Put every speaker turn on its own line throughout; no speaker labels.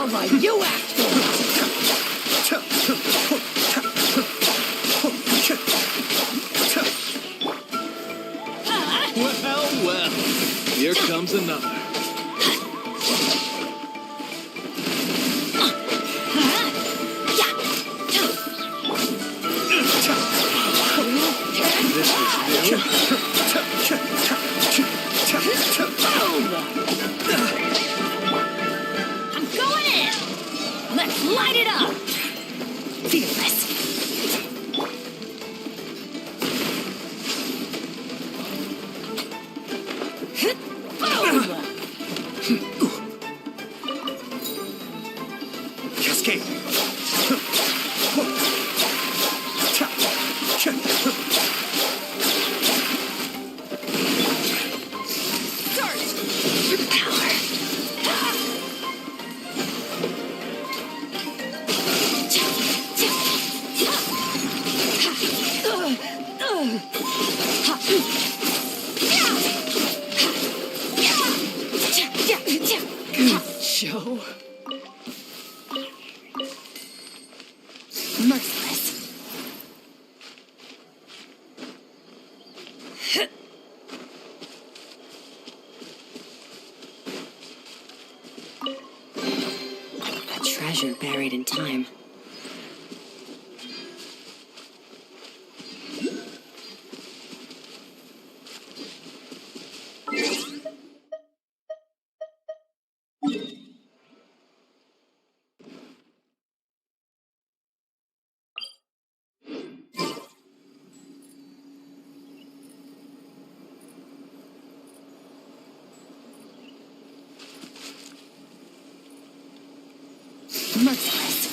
How about you act?
Well, here comes another. This is new.
I'm going in! Let's light it up! Fearless.
Cascade.
Show. Merciless. A treasure buried in time. Merciless.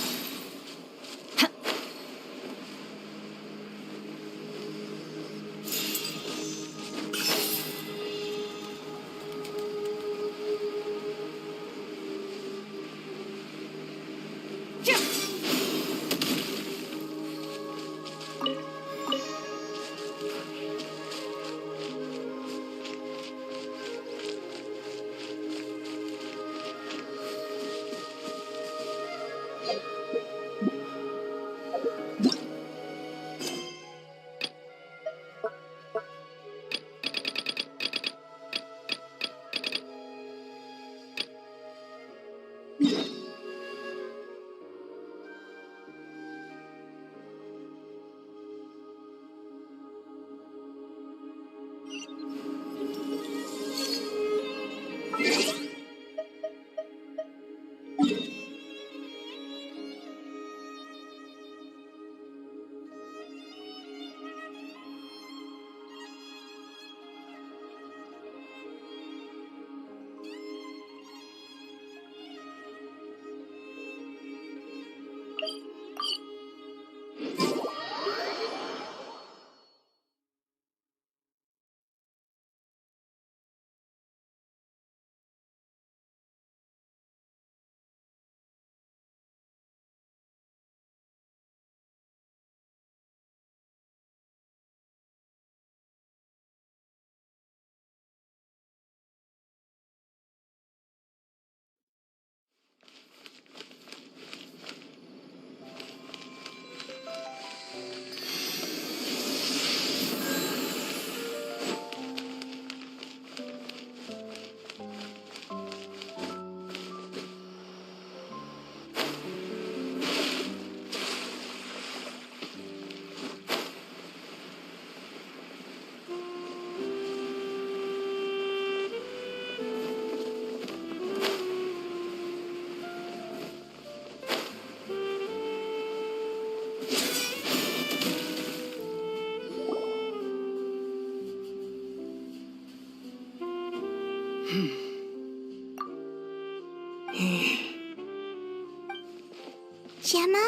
Gemma?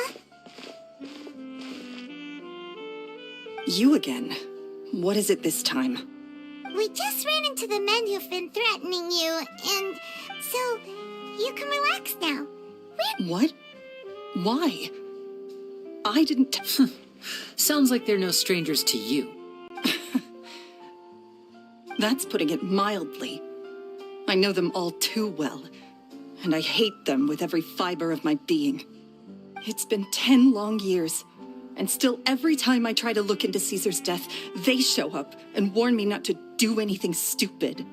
You again. What is it this time?
We just ran into the men who've been threatening you, and so you can relax now.
What? Why? I didn't...
Sounds like they're no strangers to you.
That's putting it mildly. I know them all too well. and I hate them with every fiber of my being. It's been 10 long years, and still every time I try to look into Caesar's death, they show up and warn me not to do anything stupid.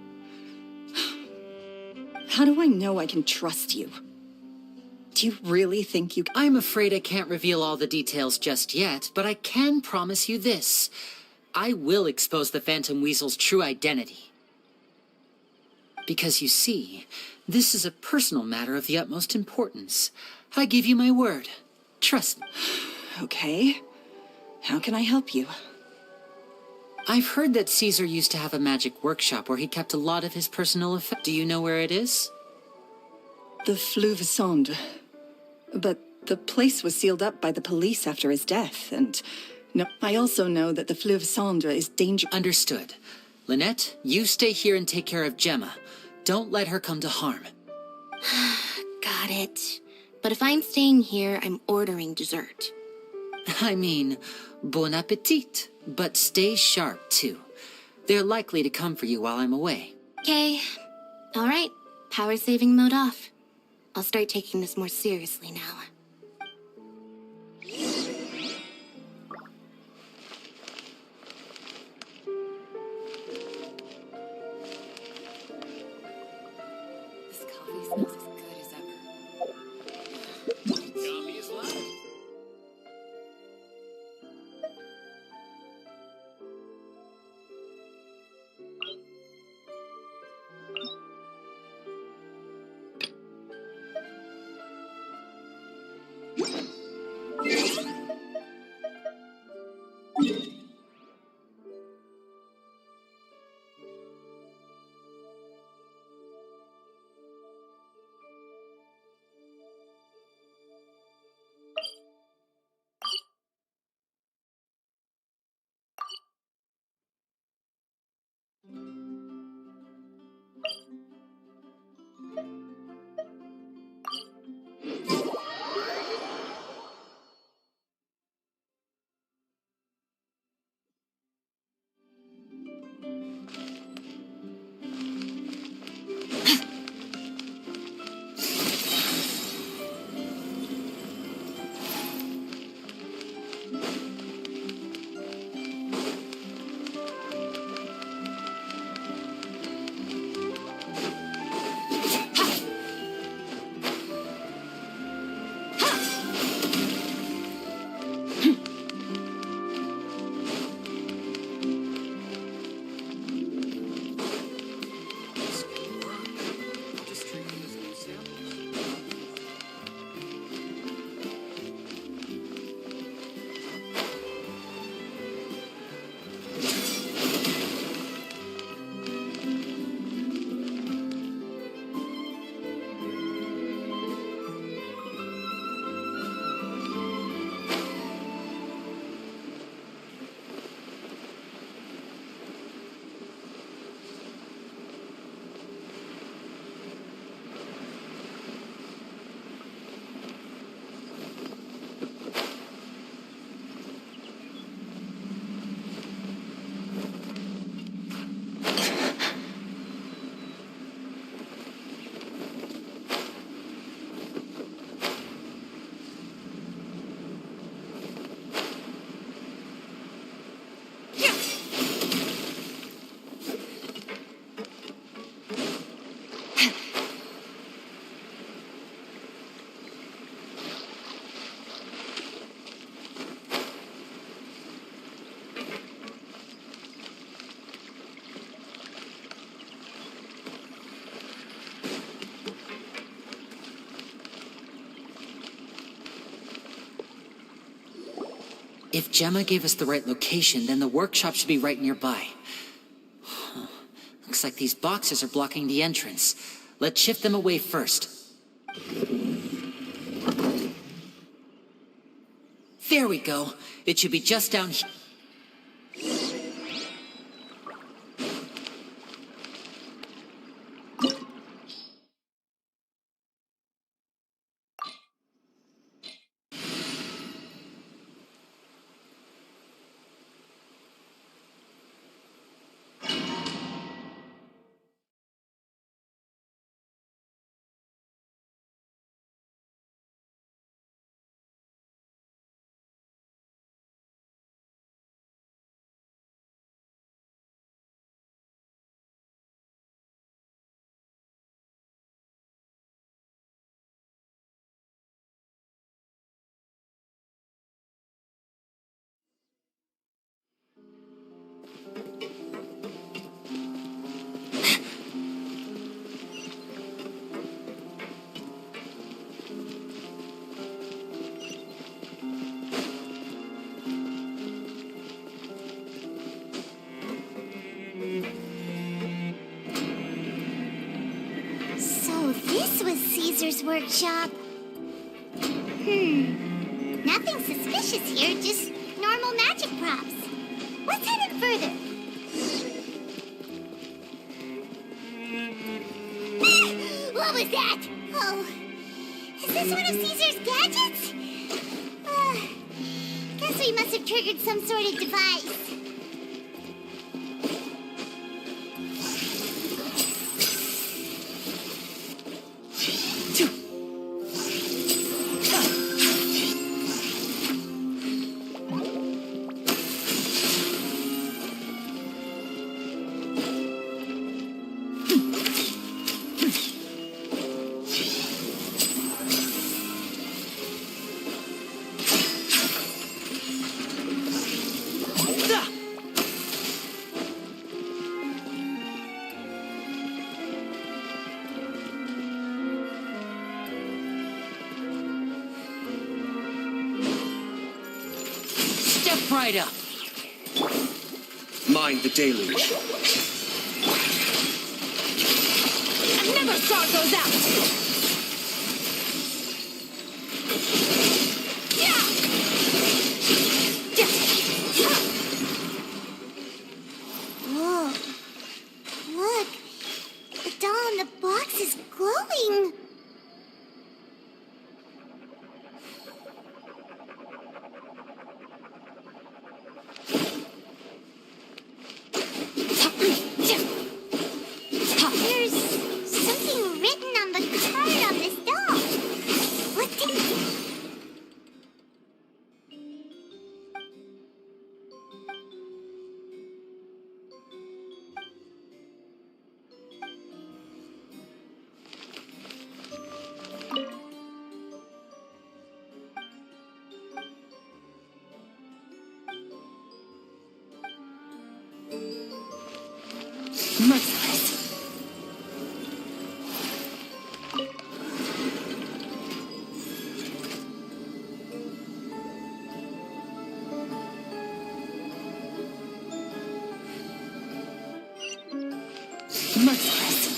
How do I know I can trust you? Do you really think you...
I'm afraid I can't reveal all the details just yet, but I can promise you this. I will expose the Phantom Weasel's true identity. Because you see, this is a personal matter of the utmost importance. I give you my word. Trust me.
Okay. How can I help you?
I've heard that Caesar used to have a magic workshop where he kept a lot of his personal effects. Do you know where it is?
The Fleuve Sonde. But the place was sealed up by the police after his death, and... No, I also know that the Fleuve Sonde is dangerous.
Understood. Lynette, you stay here and take care of Gemma. Don't let her come to harm.
Got it. But if I'm staying here, I'm ordering dessert.
I mean, bon appetit. But stay sharp, too. They're likely to come for you while I'm away.
Okay. All right. Power saving mode off. I'll start taking this more seriously now.
This coffee smells as good as ever.
Yummy as life.
If Gemma gave us the right location, then the workshop should be right nearby. Looks like these boxes are blocking the entrance. Let's shift them away first. There we go. It should be just down here.
So this was Caesar's workshop. Nothing suspicious here, just normal magic props. Let's head in further. What was that? Oh, is this one of Caesar's gadgets? Guess we must have triggered some sort of device.
Step right up.
Mind the deluge.
Never saw it goes out!
Whoa. Look. The doll in the box is glowing. There's something written on the card on this doll. What did...
Merciless. Merciless.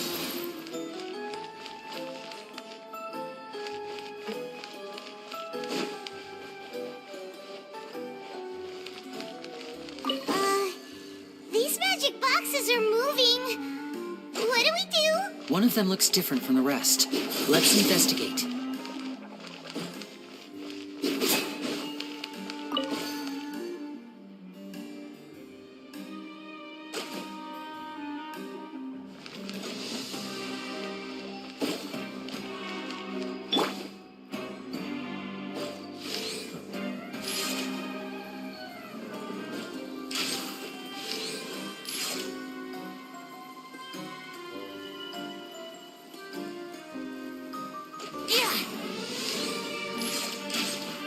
These magic boxes are moving. What do we do?
One of them looks different from the rest. Let's investigate.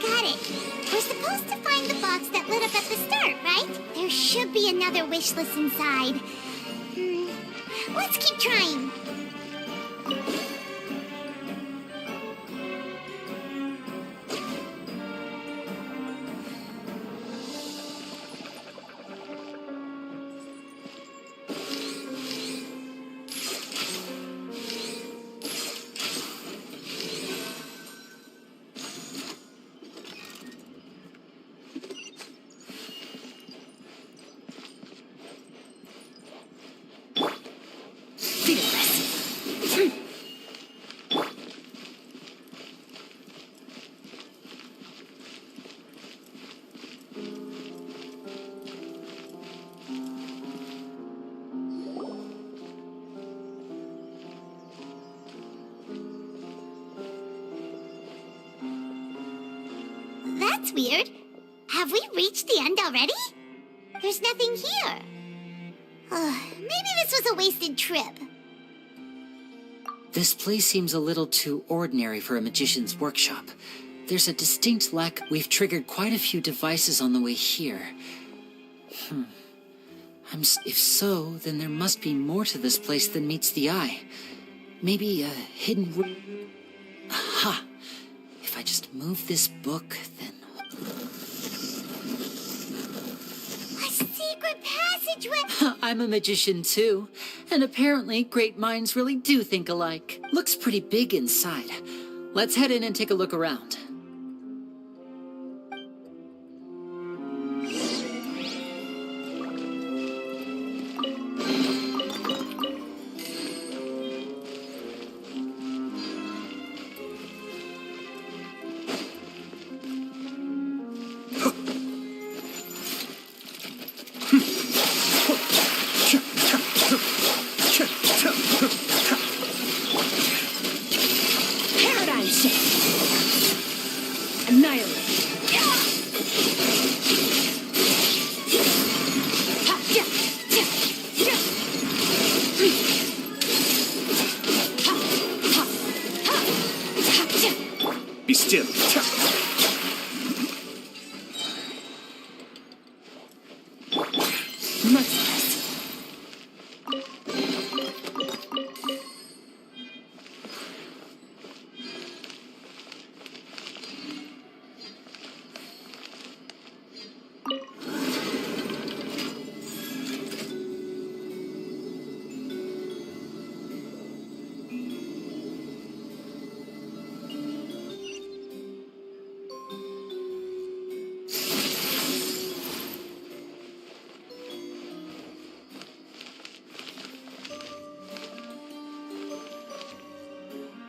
Got it. We're supposed to find the box that lit up at the start, right? There should be another wish list inside. Let's keep trying. That's weird. Have we reached the end already? There's nothing here. Maybe this was a wasted trip.
This place seems a little too ordinary for a magician's workshop. There's a distinct lack. We've triggered quite a few devices on the way here. If so, then there must be more to this place than meets the eye. Maybe a hidden room. Aha! If I just move this book, then...
A secret passage! passageway?
I'm a magician too, and apparently great minds really do think alike. Looks pretty big inside. Let's head in and take a look around.
Paradigm shift. Annihilate.
Be still.
Merciless.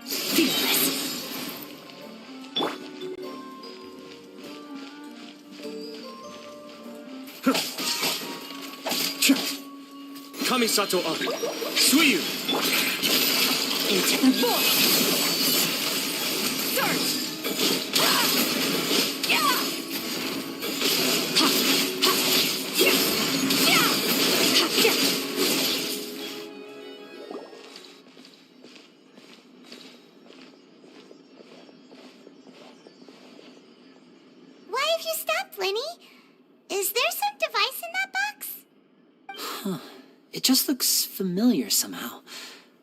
Fearless.
Kamisato up. Suiyu.
Into the void. Surge.
Why have you stopped, Lenny? Is there some device in that box?
It just looks familiar somehow.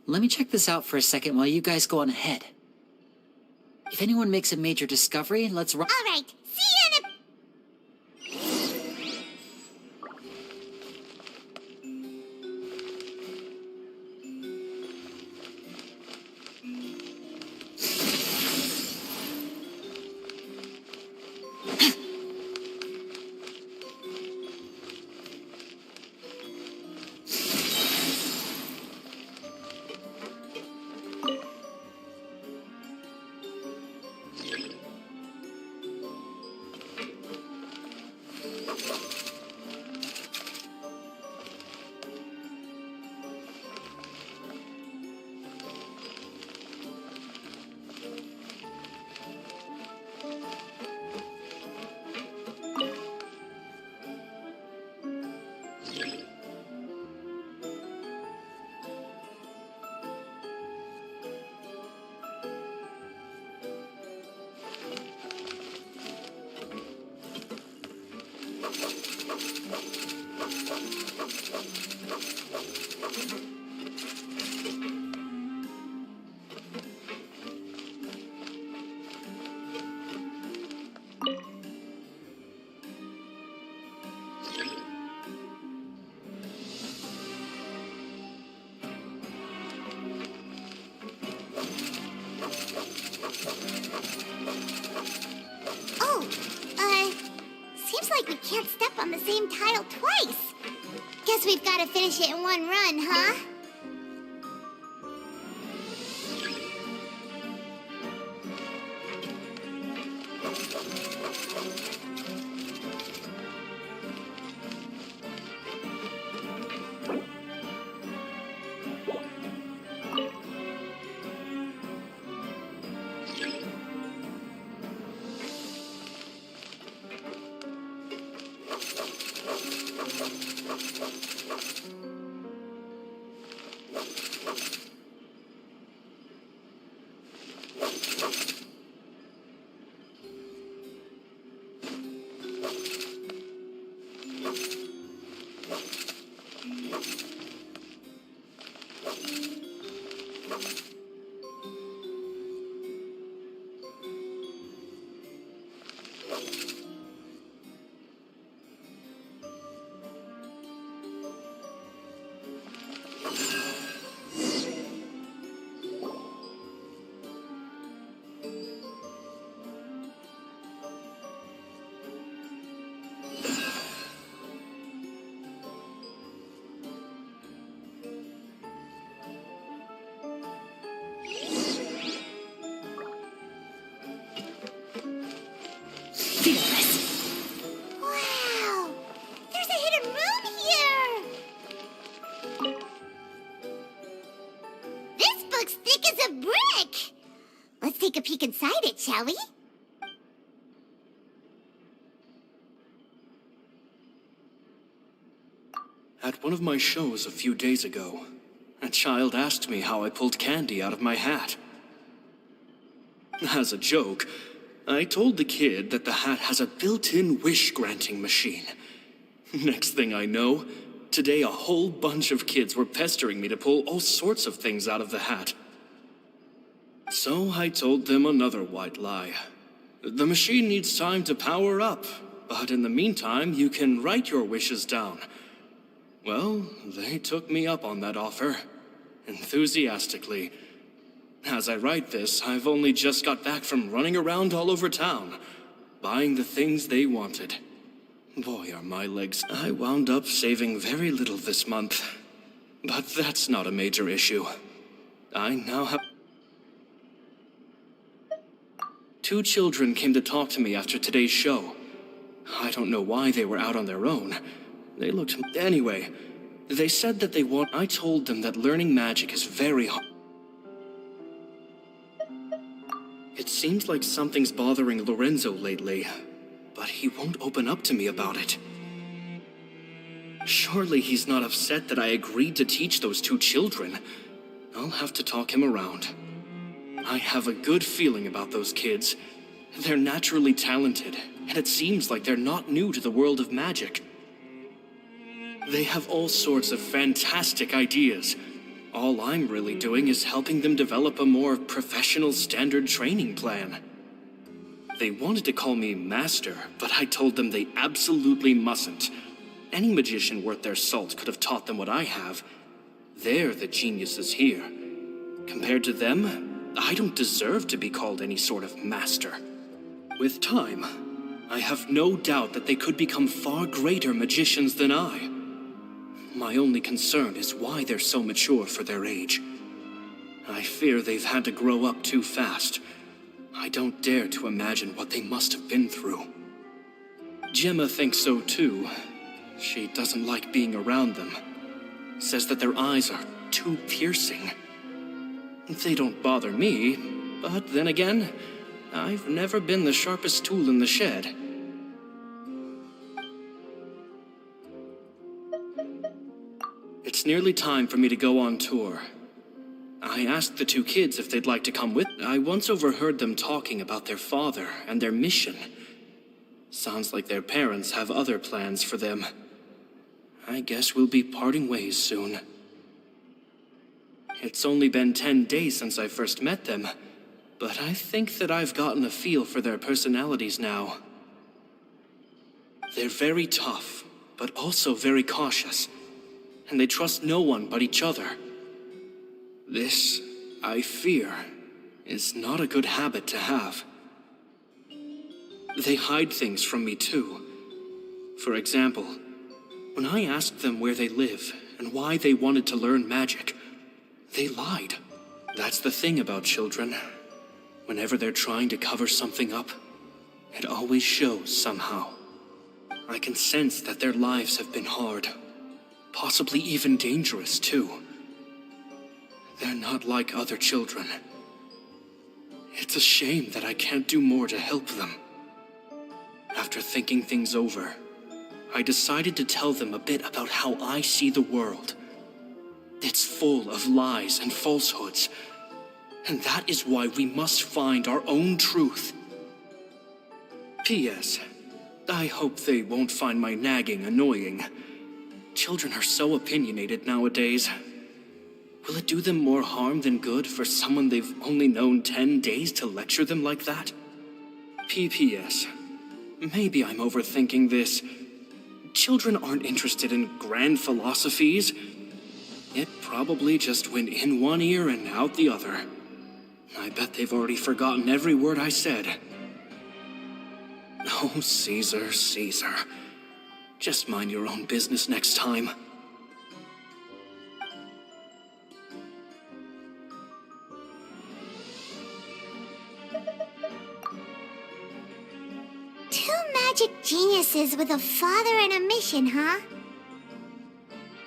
Let me check this out for a second while you guys go on ahead. If anyone makes a major discovery, let's run.
All right, see you in a... Oh, seems like we can't step on the same tile twice. Guess we've got to finish it in one run, huh? thick as a brick! Let's take a peek inside it, shall we?
At one of my shows a few days ago, a child asked me how I pulled candy out of my hat. As a joke, I told the kid that the hat has a built-in wish-granting machine. Next thing I know, today a whole bunch of kids were pestering me to pull all sorts of things out of the hat. So I told them another white lie. The machine needs time to power up, but in the meantime, you can write your wishes down. Well, they took me up on that offer, enthusiastically. As I write this, I've only just got back from running around all over town, buying the things they wanted. Boy, are my legs. I wound up saving very little this month, but that's not a major issue. I now have... 2 children came to talk to me after today's show. I don't know why they were out on their own. They looked... Anyway, they said that they want... I told them that learning magic is very hard. It seems like something's bothering Lorenzo lately, but he won't open up to me about it. Surely he's not upset that I agreed to teach those 2 children. I'll have to talk him around. I have a good feeling about those kids. They're naturally talented, and it seems like they're not new to the world of magic. They have all sorts of fantastic ideas. All I'm really doing is helping them develop a more professional standard training plan. They wanted to call me Master, but I told them they absolutely mustn't. Any magician worth their salt could have taught them what I have. They're the geniuses here. Compared to them, I don't deserve to be called any sort of master. With time, I have no doubt that they could become far greater magicians than I. My only concern is why they're so mature for their age. I fear they've had to grow up too fast. I don't dare to imagine what they must have been through. Gemma thinks so too. She doesn't like being around them. Says that their eyes are too piercing. They don't bother me, but then again, I've never been the sharpest tool in the shed. It's nearly time for me to go on tour. I asked the 2 kids if they'd like to come with. I once overheard them talking about their father and their mission. Sounds like their parents have other plans for them. I guess we'll be parting ways soon. It's only been 10 days since I first met them, but I think that I've gotten a feel for their personalities now. They're very tough, but also very cautious, and they trust no one but each other. This, I fear, is not a good habit to have. They hide things from me too. For example, when I asked them where they live and why they wanted to learn magic, they lied. That's the thing about children. Whenever they're trying to cover something up, it always shows somehow. I can sense that their lives have been hard, possibly even dangerous too. They're not like other children. It's a shame that I can't do more to help them. After thinking things over, I decided to tell them a bit about how I see the world. It's full of lies and falsehoods, and that is why we must find our own truth. P.S. I hope they won't find my nagging annoying. Children are so opinionated nowadays. Will it do them more harm than good for someone they've only known 10 days to lecture them like that? P.P.S. Maybe I'm overthinking this. Children aren't interested in grand philosophies. It probably just went in one ear and out the other. I bet they've already forgotten every word I said. Oh, Caesar, Caesar. Just mind your own business next time.
Two magic geniuses with a father and a mission, huh?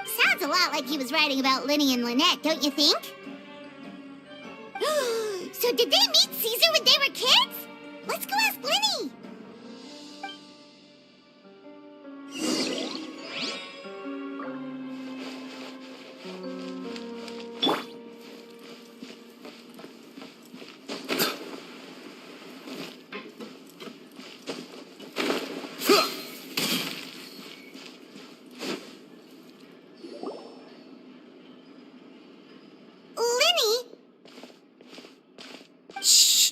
Sounds a lot like he was writing about Linny and Lynette, don't you think? So did they meet Caesar when they were kids? Let's go ask Lenny.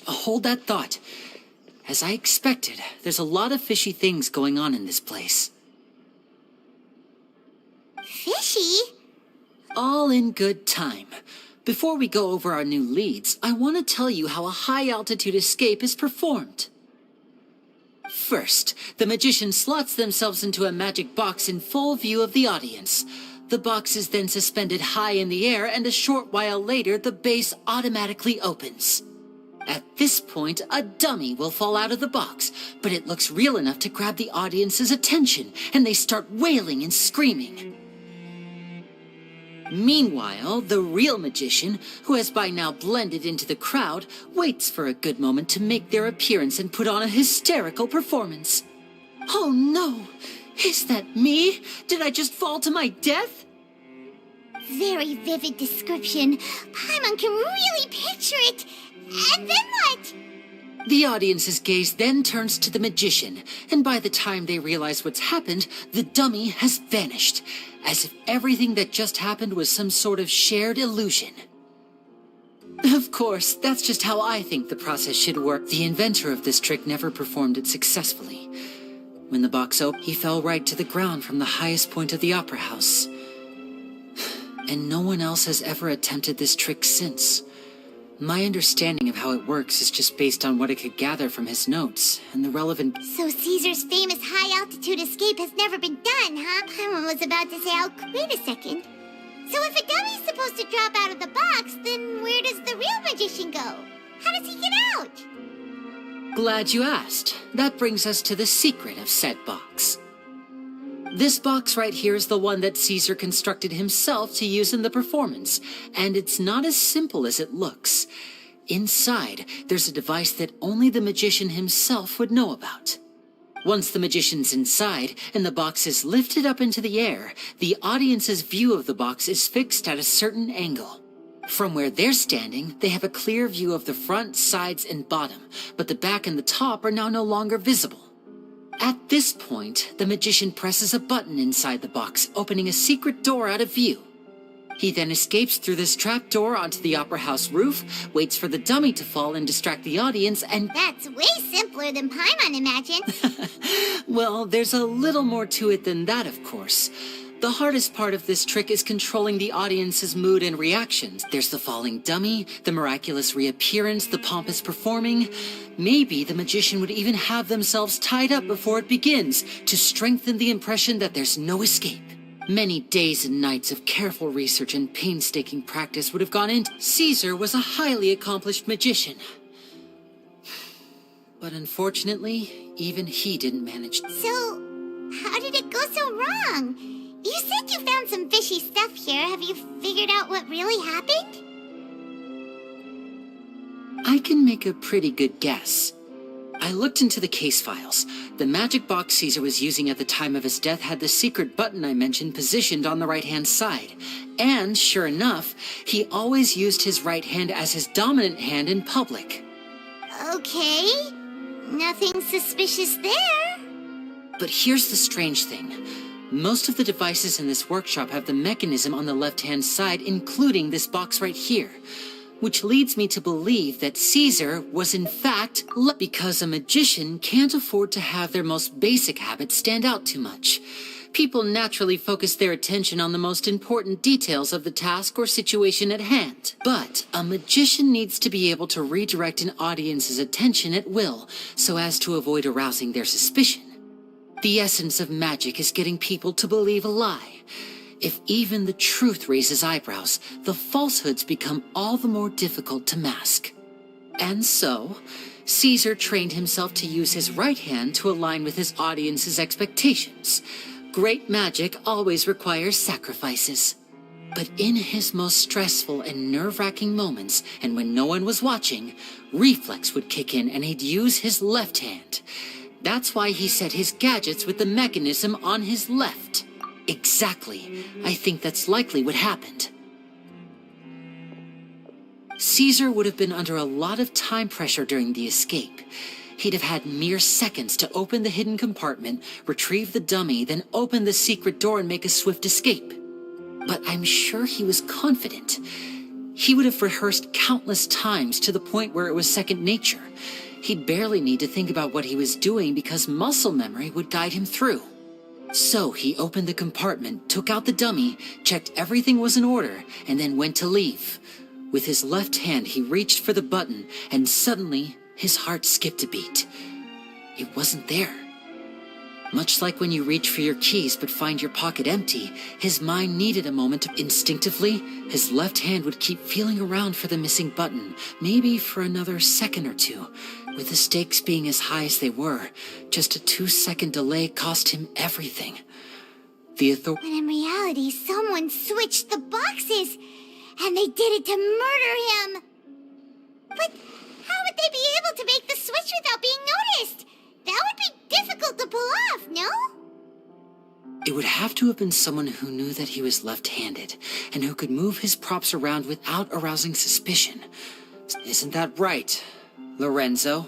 Hold that thought. As I expected, there's a lot of fishy things going on in this place.
Fishy?
All in good time. Before we go over our new leads, I want to tell you how a high-altitude escape is performed. First, the magician slots themselves into a magic box in full view of the audience. The box is then suspended high in the air, and a short while later, the base automatically opens. At this point, a dummy will fall out of the box, but it looks real enough to grab the audience's attention, and they start wailing and screaming. Meanwhile, the real magician, who has by now blended into the crowd, waits for a good moment to make their appearance and put on a hysterical performance. Oh no! Is that me? Did I just fall to my death?
Very vivid description. Paimon can really picture it. And then what?
The audience's gaze then turns to the magician, and by the time they realize what's happened, the dummy has vanished, as if everything that just happened was some sort of shared illusion. Of course, that's just how I think the process should work. The inventor of this trick never performed it successfully. When the box opened, he fell right to the ground from the highest point of the opera house. And no one else has ever attempted this trick since. My understanding of how it works is just based on what I could gather from his notes, and the relevant...
So Caesar's famous high-altitude escape has never been done, huh? Paimon was about to say, oh, wait a second. So if a dummy's supposed to drop out of the box, then where does the real magician go? How does he get out?
Glad you asked. That brings us to the secret of said box. This box right here is the one that Caesar constructed himself to use in the performance, and it's not as simple as it looks. Inside, there's a device that only the magician himself would know about. Once the magician's inside, and the box is lifted up into the air, the audience's view of the box is fixed at a certain angle. From where they're standing, they have a clear view of the front, sides, and bottom, but the back and the top are now no longer visible. At this point, the magician presses a button inside the box, opening a secret door out of view. He then escapes through this trap door onto the opera house roof, waits for the dummy to fall and distract the audience, and...
That's way simpler than Paimon imagined.
Well, there's a little more to it than that, of course. The hardest part of this trick is controlling the audience's mood and reactions. There's the falling dummy, the miraculous reappearance, the pompous performing. Maybe the magician would even have themselves tied up before it begins to strengthen the impression that there's no escape. Many days and nights of careful research and painstaking practice would have gone into. Caesar was a highly accomplished magician. But unfortunately, even he didn't manage.
So, how did it go so wrong? You said you found some fishy stuff here. Have you figured out what really happened?
I can make a pretty good guess. I looked into the case files. The magic box Caesar was using at the time of his death had the secret button I mentioned positioned on the right-hand side. And, sure enough, he always used his right hand as his dominant hand in public.
Okay. Nothing suspicious there.
But here's the strange thing. Most of the devices in this workshop have the mechanism on the left-hand side, including this box right here. Which leads me to believe that Caesar was in fact because a magician can't afford to have their most basic habits stand out too much. People naturally focus their attention on the most important details of the task or situation at hand. But a magician needs to be able to redirect an audience's attention at will, so as to avoid arousing their suspicion. The essence of magic is getting people to believe a lie. If even the truth raises eyebrows, the falsehoods become all the more difficult to mask. And so, Caesar trained himself to use his right hand to align with his audience's expectations. Great magic always requires sacrifices. But in his most stressful and nerve-wracking moments, and when no one was watching, reflex would kick in and he'd use his left hand. That's why he set his gadgets with the mechanism on his left. Exactly. I think that's likely what happened. Caesar would have been under a lot of time pressure during the escape. He'd have had mere seconds to open the hidden compartment, retrieve the dummy, then open the secret door and make a swift escape. But I'm sure he was confident. He would have rehearsed countless times to the point where it was second nature. He'd barely need to think about what he was doing because muscle memory would guide him through. So he opened the compartment, took out the dummy, checked everything was in order, and then went to leave. With his left hand, he reached for the button, and suddenly, his heart skipped a beat. It wasn't there. Much like when you reach for your keys but find your pocket empty, his mind needed a moment to instinctively, his left hand would keep feeling around for the missing button, maybe for another second or two. With the stakes being as high as they were, just a 2-second delay cost him everything.
But in reality, someone switched the boxes, and they did it to murder him. But how would they be able to make the switch without being noticed? That would be difficult to pull off, no?
It would have to have been someone who knew that he was left-handed, and who could move his props around without arousing suspicion. Isn't that right, Lorenzo?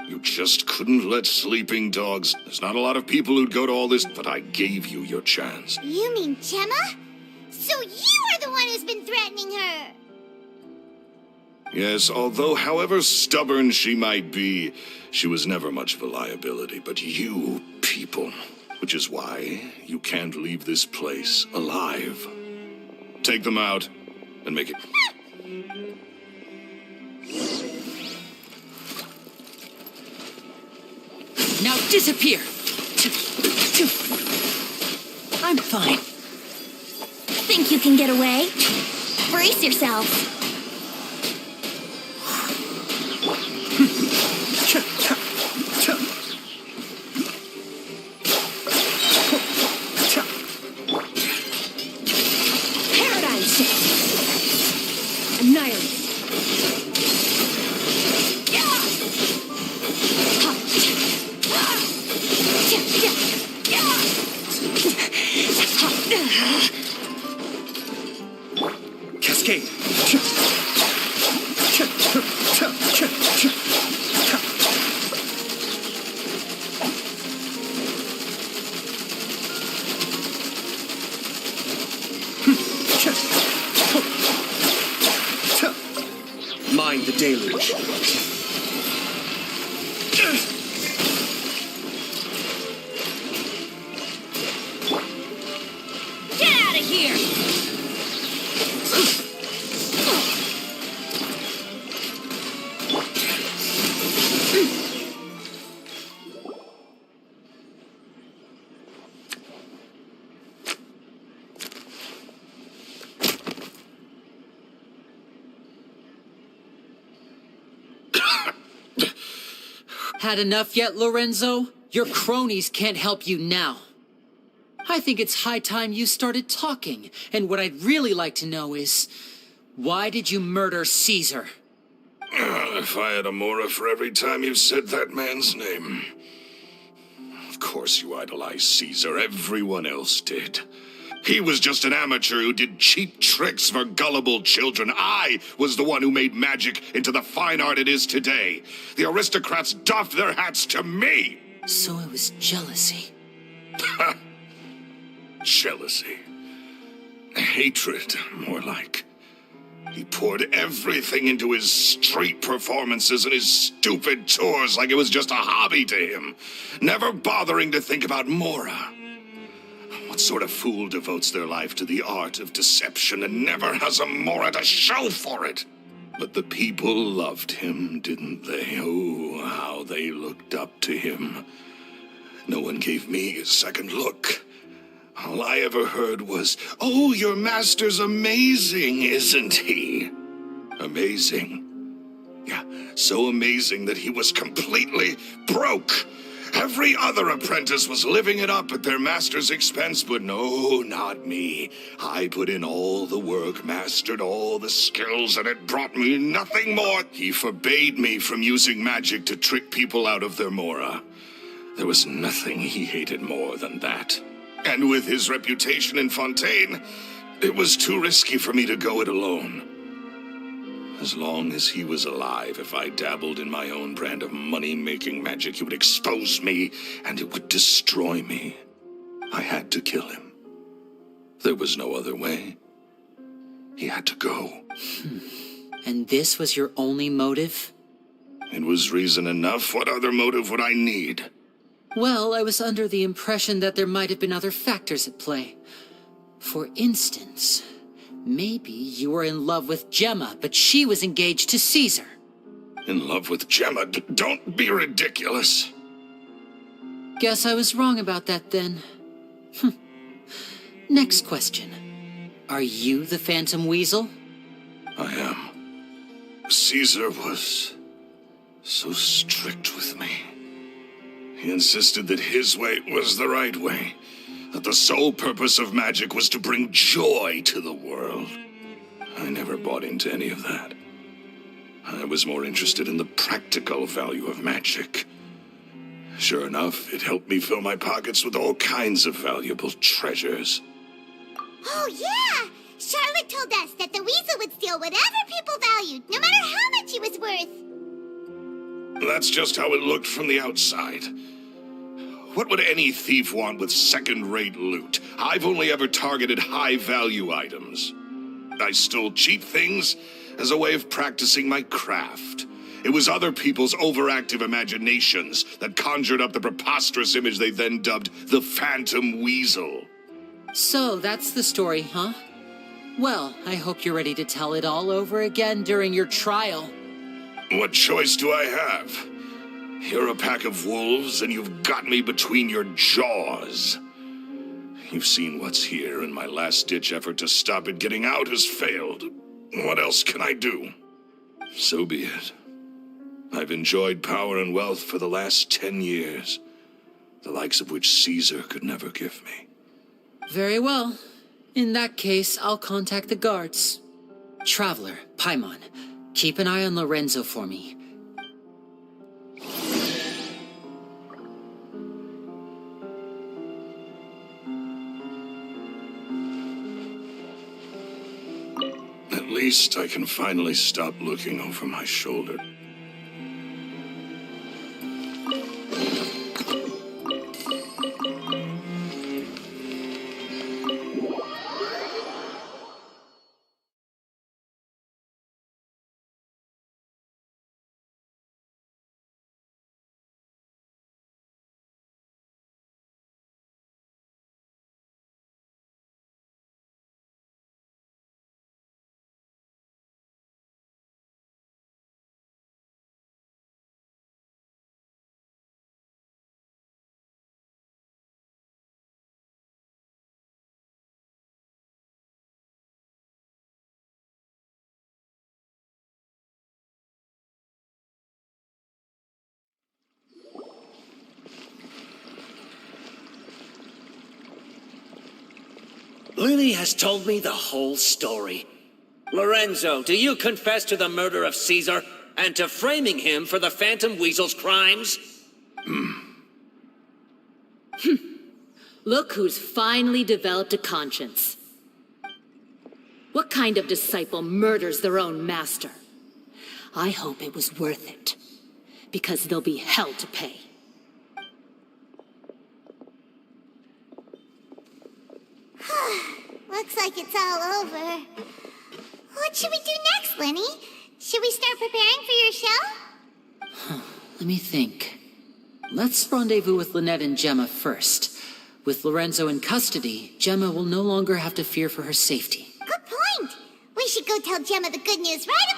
You just couldn't let sleeping dogs. There's not a lot of people who'd go to all this, but I gave you your chance.
You mean Gemma? So you are the one who's been threatening her!
Yes, although however stubborn she might be, she was never much of a liability. But you people, which is why you can't leave this place alive. Take them out and make it...
Now disappear! I'm fine.
Think you can get away? Brace yourselves.
Cascade. Mind the deluge.
Get out of here!
Had enough yet, Lorenzo? Your cronies can't help you now. I think it's high time you started talking, and what I'd really like to know is, why did you murder Caesar?
If I had a mora for every time you said that man's name. Of course you idolized Caesar, everyone else did. He was just an amateur who did cheap tricks for gullible children. I was the one who made magic into the fine art it is today. The aristocrats doffed their hats to me!
So it was jealousy.
Jealousy. Hatred, more like. He poured everything into his street performances and his stupid tours like it was just a hobby to him, never bothering to think about Mora. What sort of fool devotes their life to the art of deception and never has a Mora to show for it? But the people loved him, didn't they? Oh, how they looked up to him. No one gave me a second look. All I ever heard was, "Oh, your master's amazing, isn't he?" Amazing. Yeah, so amazing that he was completely broke. Every other apprentice was living it up at their master's expense, but no, not me. I put in all the work, mastered all the skills, and it brought me nothing more. He forbade me from using magic to trick people out of their mora. There was nothing he hated more than that. And with his reputation in Fontaine, it was too risky for me to go it alone. As long as he was alive, if I dabbled in my own brand of money-making magic, he would expose me, and it would destroy me. I had to kill him. There was no other way. He had to go.
And this was your only motive?
It was reason enough. What other motive would I need?
Well, I was under the impression that there might have been other factors at play. For instance, maybe you were in love with Gemma, but she was engaged to Caesar.
In love with Gemma? Don't be ridiculous.
Guess I was wrong about that then. Next question. Are you the Phantom Weasel?
I am. Caesar was so strict with me. He insisted that his way was the right way, that the sole purpose of magic was to bring joy to the world. I never bought into any of that. I was more interested in the practical value of magic. Sure enough, it helped me fill my pockets with all kinds of valuable treasures.
Oh, yeah! Charlotte told us that the weasel would steal whatever people valued, no matter how much it was worth.
That's just how it looked from the outside. What would any thief want with second-rate loot? I've only ever targeted high-value items. I stole cheap things as a way of practicing my craft. It was other people's overactive imaginations that conjured up the preposterous image they then dubbed the Phantom Weasel.
So that's the story, huh? Well, I hope you're ready to tell it all over again during your trial.
What choice do I have? You're a pack of wolves, and you've got me between your jaws. You've seen what's here, and my last-ditch effort to stop it getting out has failed. What else can I do? So be it. I've enjoyed power and wealth for the last 10 years, the likes of which Caesar could never give me.
Very well. In that case, I'll contact the guards. Traveler, Paimon, keep an eye on Lorenzo for me.
At least I can finally stop looking over my shoulder.
Lily has told me the whole story. Lorenzo, do you confess to the murder of Caesar and to framing him for the Phantom Weasel's crimes?
Look who's finally developed a conscience. What kind of disciple murders their own master? I hope it was worth it, because there'll be hell to pay.
Looks like it's all over. What should we do next, Lenny? Should we start preparing for your show?
Let me think. Let's rendezvous with Lynette and Gemma first. With Lorenzo in custody, Gemma will no longer have to fear for her safety.
Good point. We should go tell Gemma the good news right up.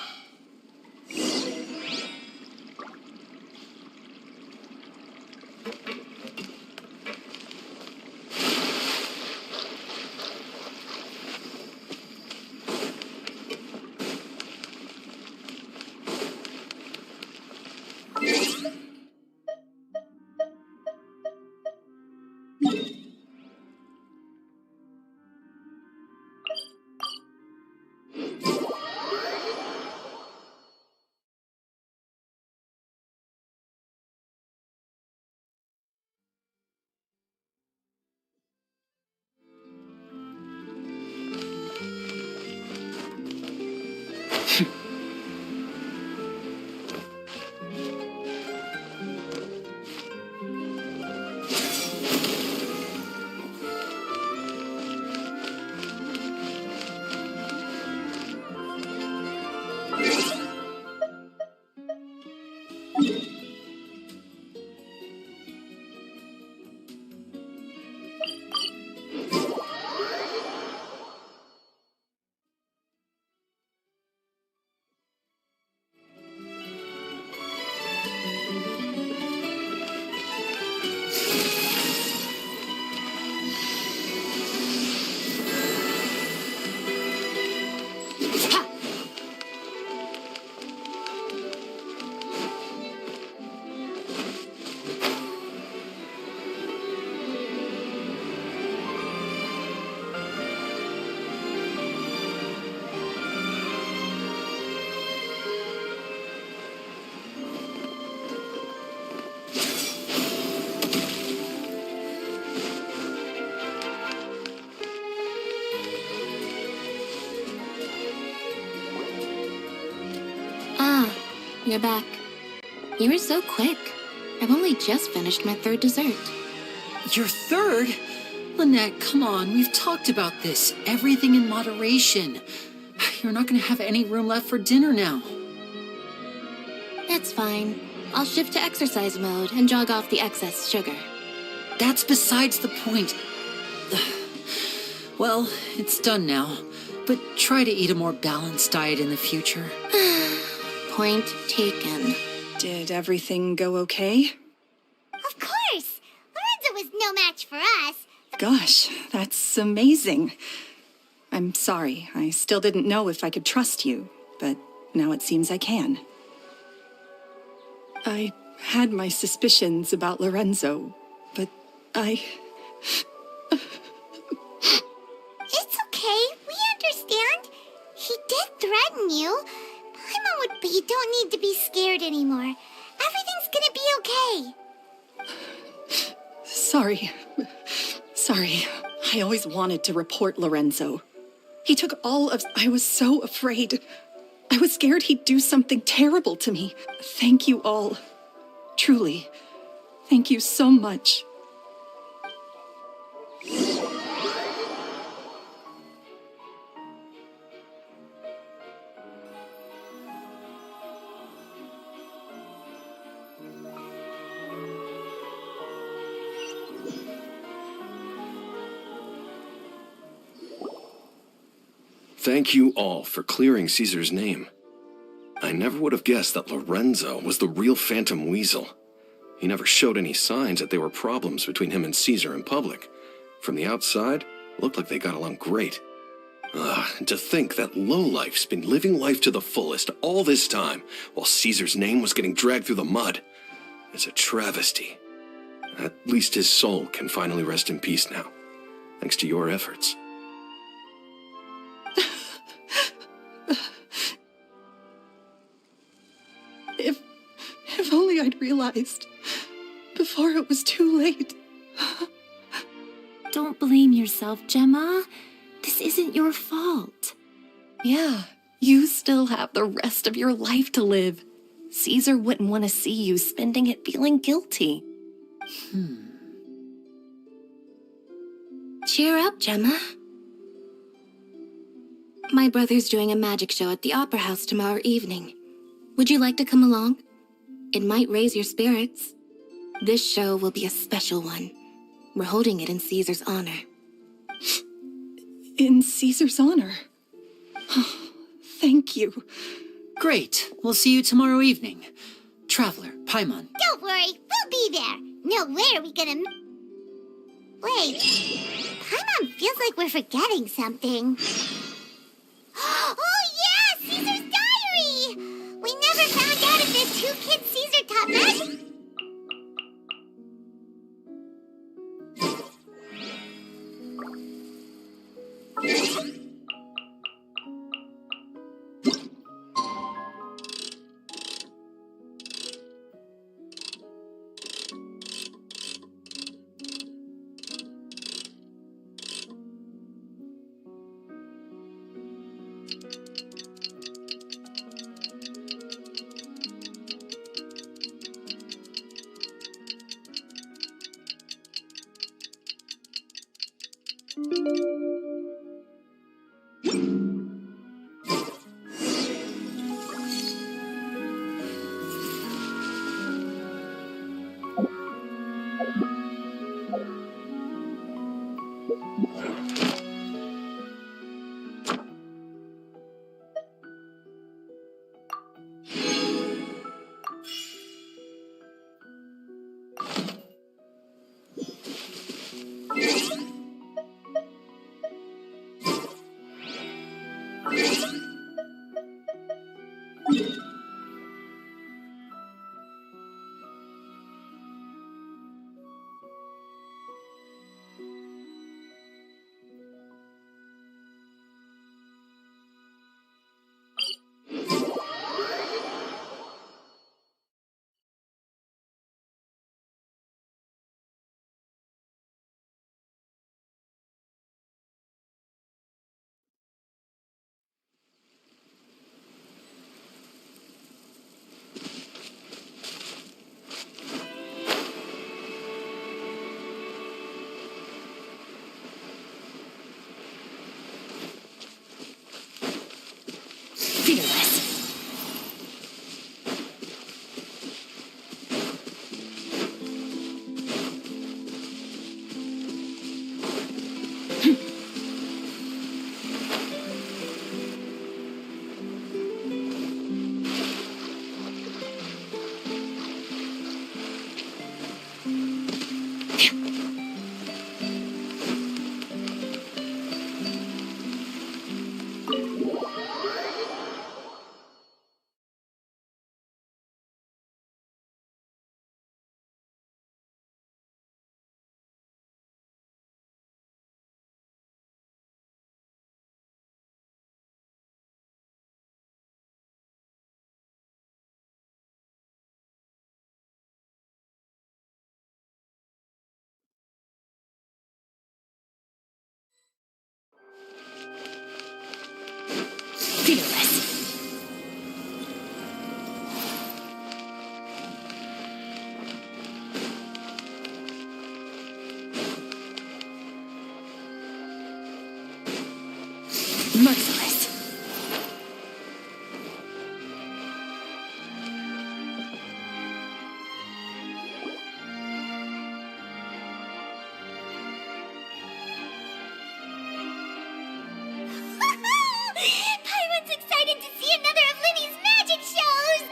Ah, you're back. You were so quick. I've only just finished my third dessert.
Your third? Lynette, come on, we've talked about this. Everything in moderation. You're not gonna have any room left for dinner now.
It's fine. I'll shift to exercise mode and jog off the excess sugar.
That's besides the point. Well, it's done now, but try to eat a more balanced diet in the future.
Point taken.
Did everything go okay?
Of course! Lorenzo was no match for us.
Gosh, that's amazing. I'm sorry, I still didn't know if I could trust you, but now it seems I can. I had my suspicions about Lorenzo, but
It's okay. We understand. He did threaten you. But you don't need to be scared anymore. Everything's gonna be okay.
Sorry. Sorry. I always wanted to report Lorenzo. He took all of... I was so afraid. I was scared he'd do something terrible to me. Thank you all. Truly. Thank you so much.
Thank you all for clearing Caesar's name. I never would have guessed that Lorenzo was the real Phantom Weasel. He never showed any signs that there were problems between him and Caesar in public. From the outside, it looked like they got along great. And to think that lowlife's been living life to the fullest all this time, while Caesar's name was getting dragged through the mud. It's a travesty. At least his soul can finally rest in peace now, thanks to your efforts.
If only I'd realized before it was too late.
Don't blame yourself, Gemma. This isn't your fault.
Yeah, you still have the rest of your life to live. Caesar wouldn't want to see you spending it feeling guilty.
Cheer up, Gemma. My brother's doing a magic show at the Opera House tomorrow evening. Would you like to come along? It might raise your spirits. This show will be a special one. We're holding it in Caesar's honor.
In Caesar's honor? Thank you.
Great. We'll see you tomorrow evening. Traveler, Paimon.
Don't worry, we'll be there. No way are we gonna... Wait, Paimon feels like we're forgetting something. Oh yeah, Caesar's diary! We never found out if the two kids Caesar taught magic...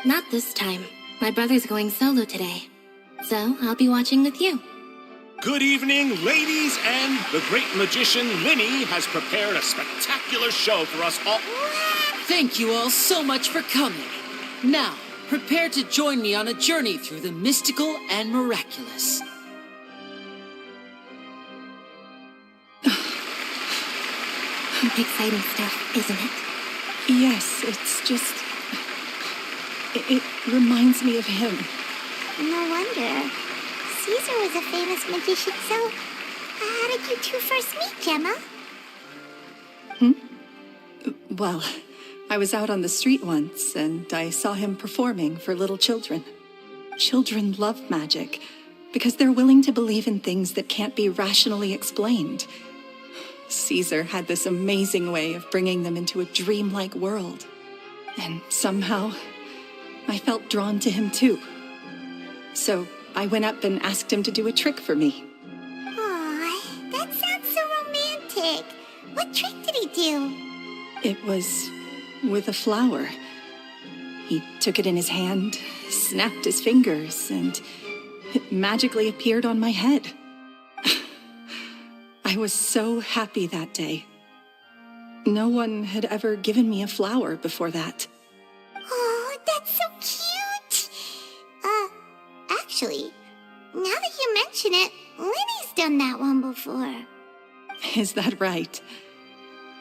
Not this time. My brother's going solo today. So I'll be watching with you.
Good evening, ladies, and the great magician Linny has prepared a spectacular show for us all.
Thank you all so much for coming. Now, prepare to join me on a journey through the mystical and miraculous.
Exciting stuff, isn't it?
Yes, it's just... It reminds me of him.
No wonder. Caesar was a famous magician, so how did you two first meet, Gemma?
Well, I was out on the street once, and I saw him performing for little children. Children love magic, because they're willing to believe in things that can't be rationally explained. Caesar had this amazing way of bringing them into a dreamlike world. And somehow, I felt drawn to him too. So I went up and asked him to do a trick for me.
Aw, that sounds so romantic. What trick did he do?
It was with a flower. He took it in his hand, snapped his fingers, and it magically appeared on my head. I was so happy that day. No one had ever given me a flower before that.
Oh, that's so cute. Actually, now that you mention it, Linny's done that one before.
Is that right?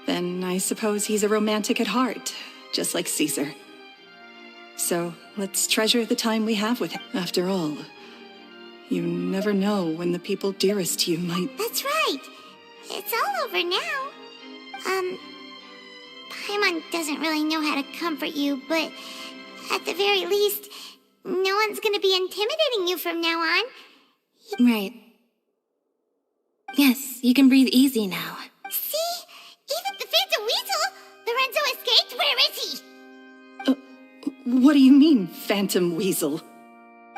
Then I suppose he's a romantic at heart, just like Caesar. So let's treasure the time we have with him. After all, you never know when the people dearest to you might...
That's right. It's all over now. Paimon doesn't really know how to comfort you, but at the very least, no one's gonna be intimidating you from now on.
Right. Yes, you can breathe easy now.
See? Even the Phantom Weasel! Lorenzo escaped? Where is he?
What do you mean, Phantom Weasel?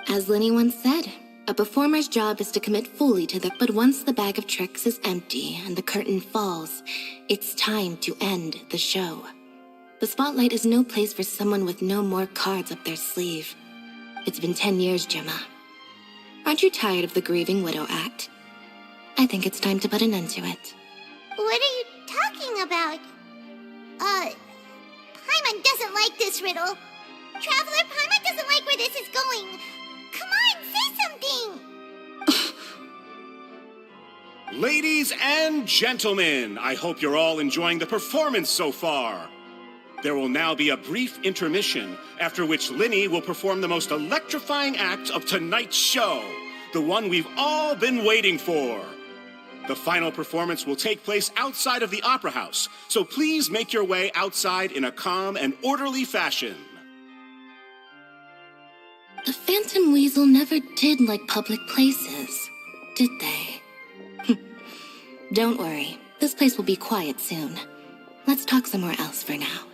As Linny once said, a performer's job is to commit fully to the... But once the bag of tricks is empty and the curtain falls, it's time to end the show. The spotlight is no place for someone with no more cards up their sleeve. It's been 10 years, Gemma. Aren't you tired of the grieving widow act? I think it's time to put an end to it.
What are you talking about? Paimon doesn't like this riddle. Traveler, Paimon doesn't like where this is going. Come on, say something!
Ladies and gentlemen, I hope you're all enjoying the performance so far. There will now be a brief intermission, after which Linny will perform the most electrifying act of tonight's show, the one we've all been waiting for. The final performance will take place outside of the Opera House, so please make your way outside in a calm and orderly fashion.
The Phantom Weasel never did like public places, did they? Don't worry, this place will be quiet soon. Let's talk somewhere else for now.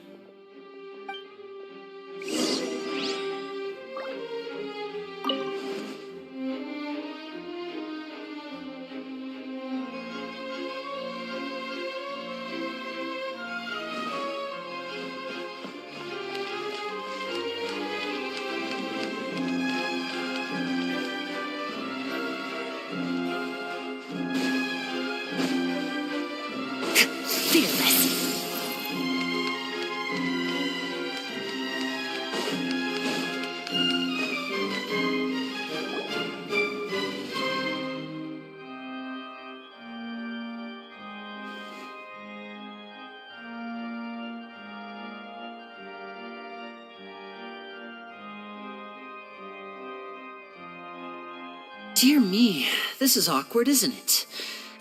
Dear me, this is awkward, isn't it?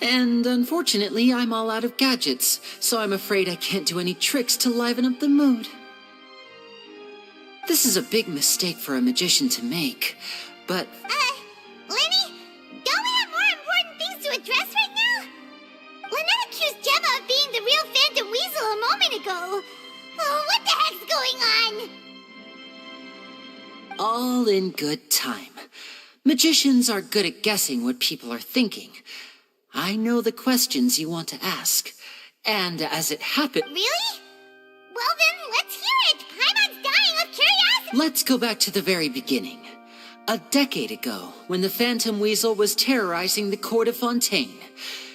And unfortunately, I'm all out of gadgets, so I'm afraid I can't do any tricks to liven up the mood. This is a big mistake for a magician to make, but...
Linny? Don't we have more important things to address right now? Lynette accused Gemma of being the real Phantom Weasel a moment ago. Oh, what the heck's going on?
all in good time. Magicians are good at guessing what people are thinking. I know the questions you want to ask, and as it happened...
Really? Well then, let's hear it! Paimon's dying of
Let's go back to the very beginning. A decade ago, when the Phantom Weasel was terrorizing the court of Fontaine,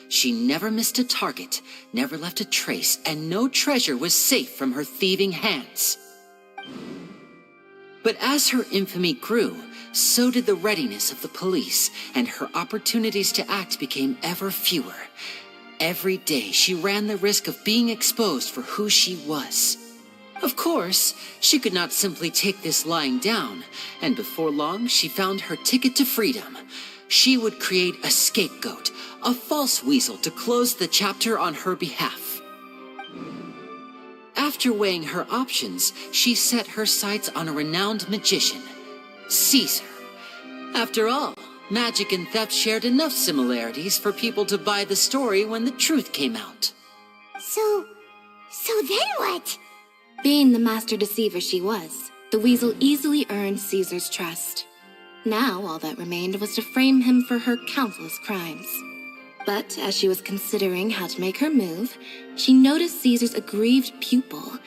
she never missed a target, never left a trace, and no treasure was safe from her thieving hands. But as her infamy grew, so did the readiness of the police, and her opportunities to act became ever fewer. Every day, she ran the risk of being exposed for who she was. Of course, she could not simply take this lying down, and before long, she found her ticket to freedom. She would create a scapegoat, a false weasel to close the chapter on her behalf. After weighing her options, she set her sights on a renowned magician, Caesar. After all, magic and theft shared enough similarities for people to buy the story when the truth came out.
So then what?
Being the master deceiver she was, the weasel easily earned Caesar's trust. Now all that remained was to frame him for her countless crimes. But as she was considering how to make her move, she noticed Caesar's aggrieved pupil,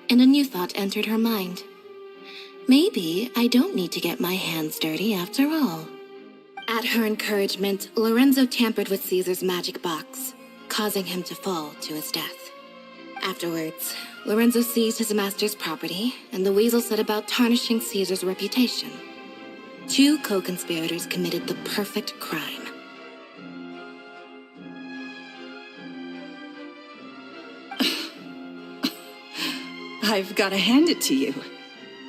and a new thought entered her mind. Maybe I don't need to get my hands dirty after all. At her encouragement, Lorenzo tampered with Caesar's magic box, causing him to fall to his death. Afterwards, Lorenzo seized his master's property, and the weasel set about tarnishing Caesar's reputation. Two co-conspirators committed the perfect crime.
I've got to hand it to you.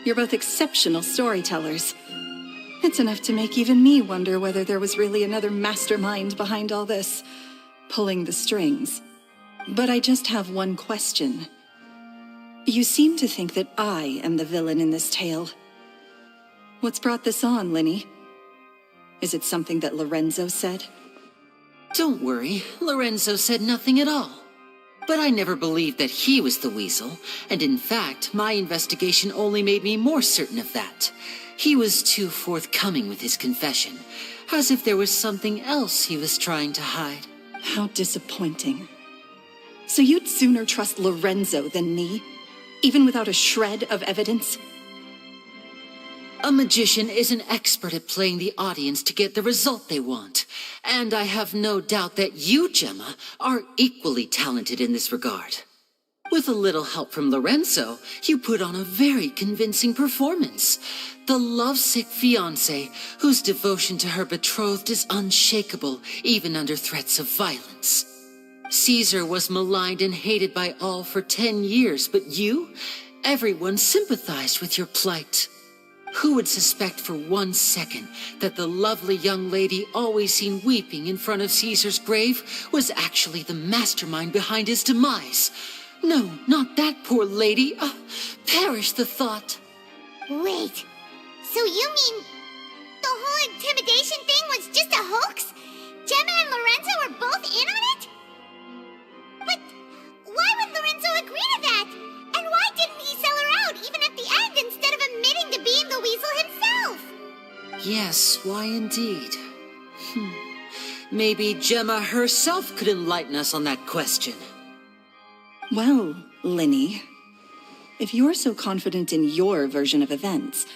You're both exceptional storytellers. It's enough to make even me wonder whether there was really another mastermind behind all this, pulling the strings. But I just have one question. You seem to think that I am the villain in this tale. What's brought this on, Linny? Is it something that Lorenzo said?
Don't worry, Lorenzo said nothing at all. But I never believed that he was the weasel, and in fact, my investigation only made me more certain of that. He was too forthcoming with his confession, as if there was something else he was trying to hide.
How disappointing. So you'd sooner trust Lorenzo than me, even without a shred of evidence?
A magician is an expert at playing the audience to get the result they want. And I have no doubt that you, Gemma, are equally talented in this regard. With a little help from Lorenzo, you put on a very convincing performance. The lovesick fiancé, whose devotion to her betrothed is unshakable, even under threats of violence. Caesar was maligned and hated by all for 10 years, but you? Everyone sympathized with your plight. Who would suspect for 1 second that the lovely young lady always seen weeping in front of Caesar's grave was actually the mastermind behind his demise? No, not that poor lady. Perish the thought.
Wait, so you mean the whole intimidation thing was just a hoax? Gemma and Lorenzo were both in on it? But why would Lorenzo agree to that? And why didn't he sell her out even at the end instead of admitting to being the weasel himself?
Yes, why indeed? Maybe Gemma herself could enlighten us on that question.
Well, Linny, if you're so confident in your version of events,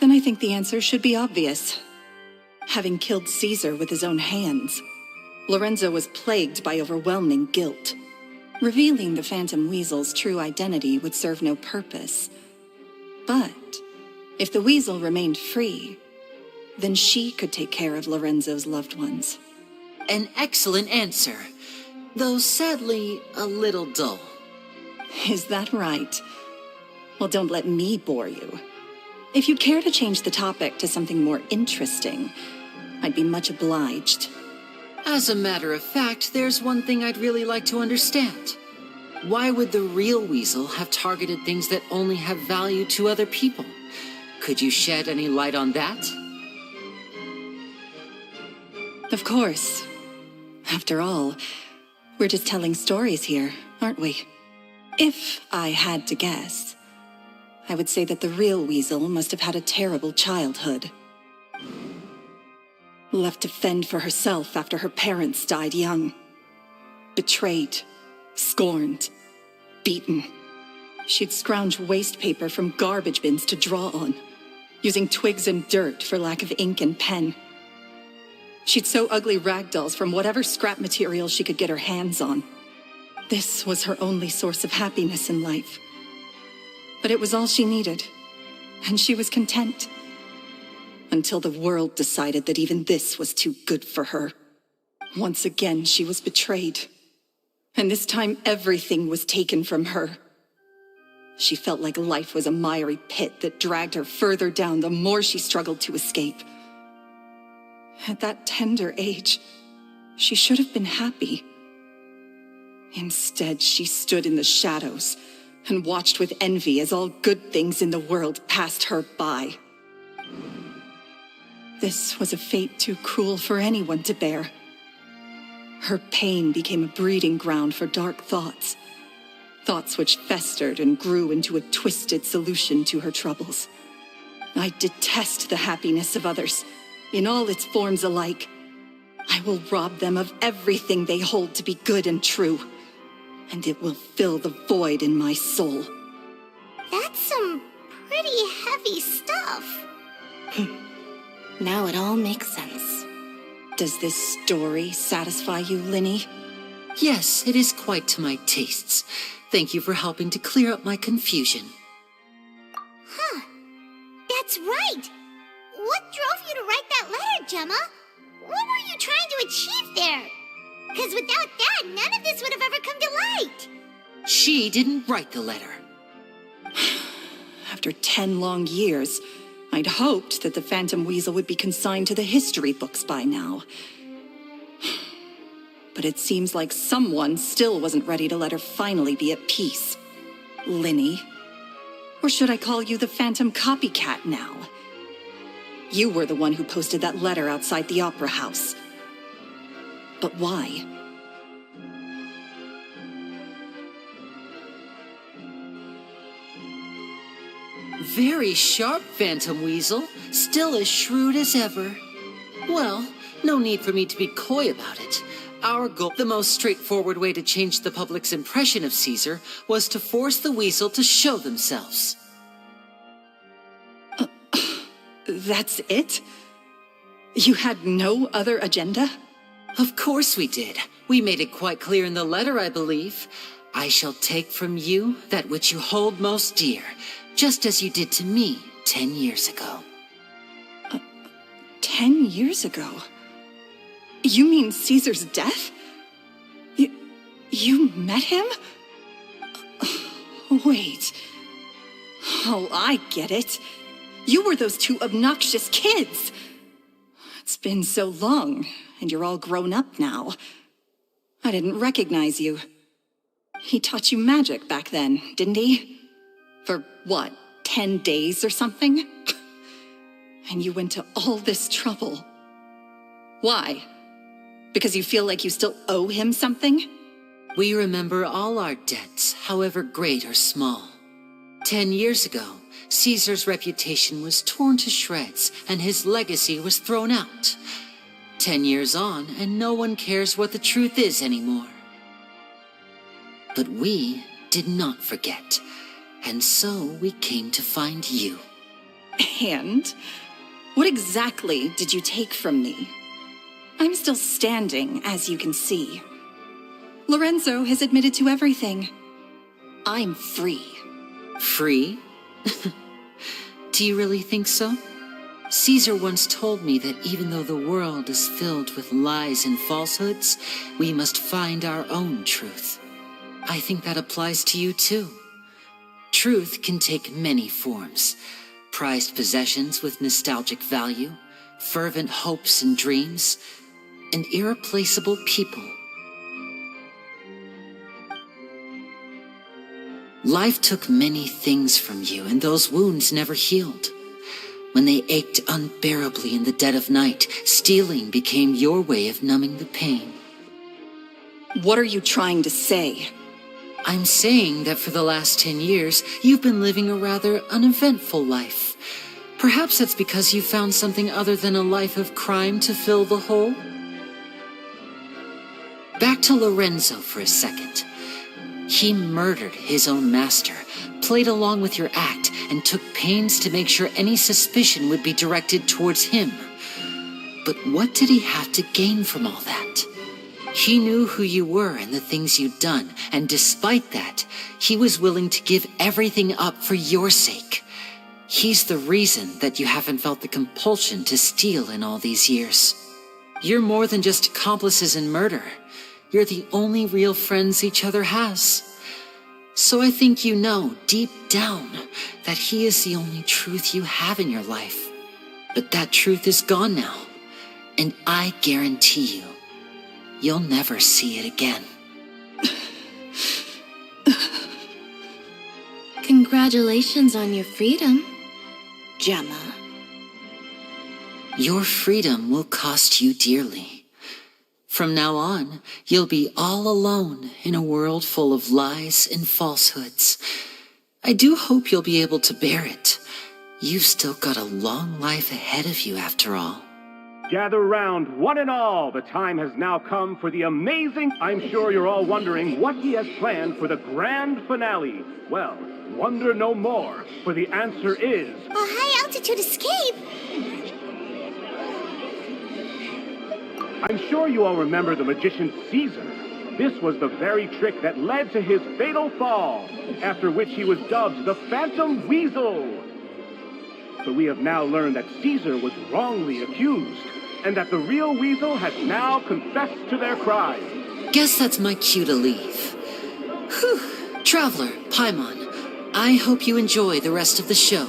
then I think the answer should be obvious. Having killed Caesar with his own hands, Lorenzo was plagued by overwhelming guilt. Revealing the Phantom Weasel's true identity would serve no purpose. But if the Weasel remained free, then she could take care of Lorenzo's loved ones.
An excellent answer, though sadly a little dull.
Is that right? Well, don't let me bore you. If you'd care to change the topic to something more interesting, I'd be much obliged.
As a matter of fact, there's one thing I'd really like to understand. Why would the real weasel have targeted things that only have value to other people? Could you shed any light on that?
Of course. After all, we're just telling stories here, aren't we? If I had to guess, I would say that the real weasel must have had a terrible childhood. Left to fend for herself after her parents died young. Betrayed, scorned, beaten. She'd scrounge waste paper from garbage bins to draw on, using twigs and dirt for lack of ink and pen. She'd sew ugly rag dolls from whatever scrap material she could get her hands on. This was her only source of happiness in life. But it was all she needed, and she was content. Until the world decided that even this was too good for her. Once again, she was betrayed. And this time, everything was taken from her. She felt like life was a miry pit that dragged her further down the more she struggled to escape. At that tender age, she should have been happy. Instead, she stood in the shadows and watched with envy as all good things in the world passed her by. This was a fate too cruel for anyone to bear. Her pain became a breeding ground for dark thoughts. Thoughts which festered and grew into a twisted solution to her troubles. I detest the happiness of others, in all its forms alike. I will rob them of everything they hold to be good and true, and it will fill the void in my soul.
That's some pretty heavy stuff.
Now it all makes sense.
Does this story satisfy you, Linny?
Yes, it is quite to my tastes. Thank you for helping to clear up my confusion.
Huh. That's right. What drove you to write that letter, Gemma? What were you trying to achieve there? Because without that, none of this would have ever come to light.
She didn't write the letter.
After 10 long years, I'd hoped that the Phantom Weasel would be consigned to the history books by now. But it seems like someone still wasn't ready to let her finally be at peace. Linny. Or should I call you the Phantom Copycat now? You were the one who posted that letter outside the Opera House. But why?
Very sharp, Phantom Weasel. Still as shrewd as ever. Well, no need for me to be coy about it. Our goal, the most straightforward way to change the public's impression of Caesar, was to force the Weasel to show themselves.
That's it? You had no other agenda?
Of course we did. We made it quite clear in the letter, I believe. I shall take from you that which you hold most dear, just as you did to me 10 years ago.
10 years ago? You mean Caesar's death? You met him? Wait. Oh, I get it. You were those two obnoxious kids. It's been so long, and you're all grown up now. I didn't recognize you. He taught you magic back then, didn't he? For what, 10 days or something? And you went to all this trouble. Why? Because you feel like you still owe him something?
We remember all our debts, however great or small. 10 years ago, Caesar's reputation was torn to shreds, and his legacy was thrown out. 10 years on, and no one cares what the truth is anymore. But we did not forget, and so we came to find you.
And? What exactly did you take from me? I'm still standing, as you can see. Lorenzo has admitted to everything. I'm free.
Free? Do you really think so? Caesar once told me that even though the world is filled with lies and falsehoods, we must find our own truth. I think that applies to you too. Truth can take many forms. Prized possessions with nostalgic value, fervent hopes and dreams, and irreplaceable people. Life took many things from you, and those wounds never healed. When they ached unbearably in the dead of night, stealing became your way of numbing the pain.
What are you trying to say?
I'm saying that for the last 10 years, you've been living a rather uneventful life. Perhaps that's because you found something other than a life of crime to fill the hole? Back to Lorenzo for a second. He murdered his own master, played along with your act and took pains to make sure any suspicion would be directed towards him. But what did he have to gain from all that? He knew who you were and the things you'd done, and despite that, he was willing to give everything up for your sake. He's the reason that you haven't felt the compulsion to steal in all these years. You're more than just accomplices in murder. You're the only real friends each other has. So I think you know, deep down, that he is the only truth you have in your life. But that truth is gone now, and I guarantee you, you'll never see it again.
Congratulations on your freedom, Gemma.
Your freedom will cost you dearly. From now on, you'll be all alone in a world full of lies and falsehoods. I do hope you'll be able to bear it. You've still got a long life ahead of you after all.
Gather round, one and all. The time has now come for the amazing... I'm sure you're all wondering what he has planned for the grand finale. Well, wonder no more, for the answer is...
A high-altitude escape?
I'm sure you all remember the magician Caesar. This was the very trick that led to his fatal fall, after which he was dubbed the Phantom Weasel. But we have now learned that Caesar was wrongly accused, and that the real Weasel has now confessed to their crime.
Guess that's my cue to leave. Whew. Traveler, Paimon, I hope you enjoy the rest of the show.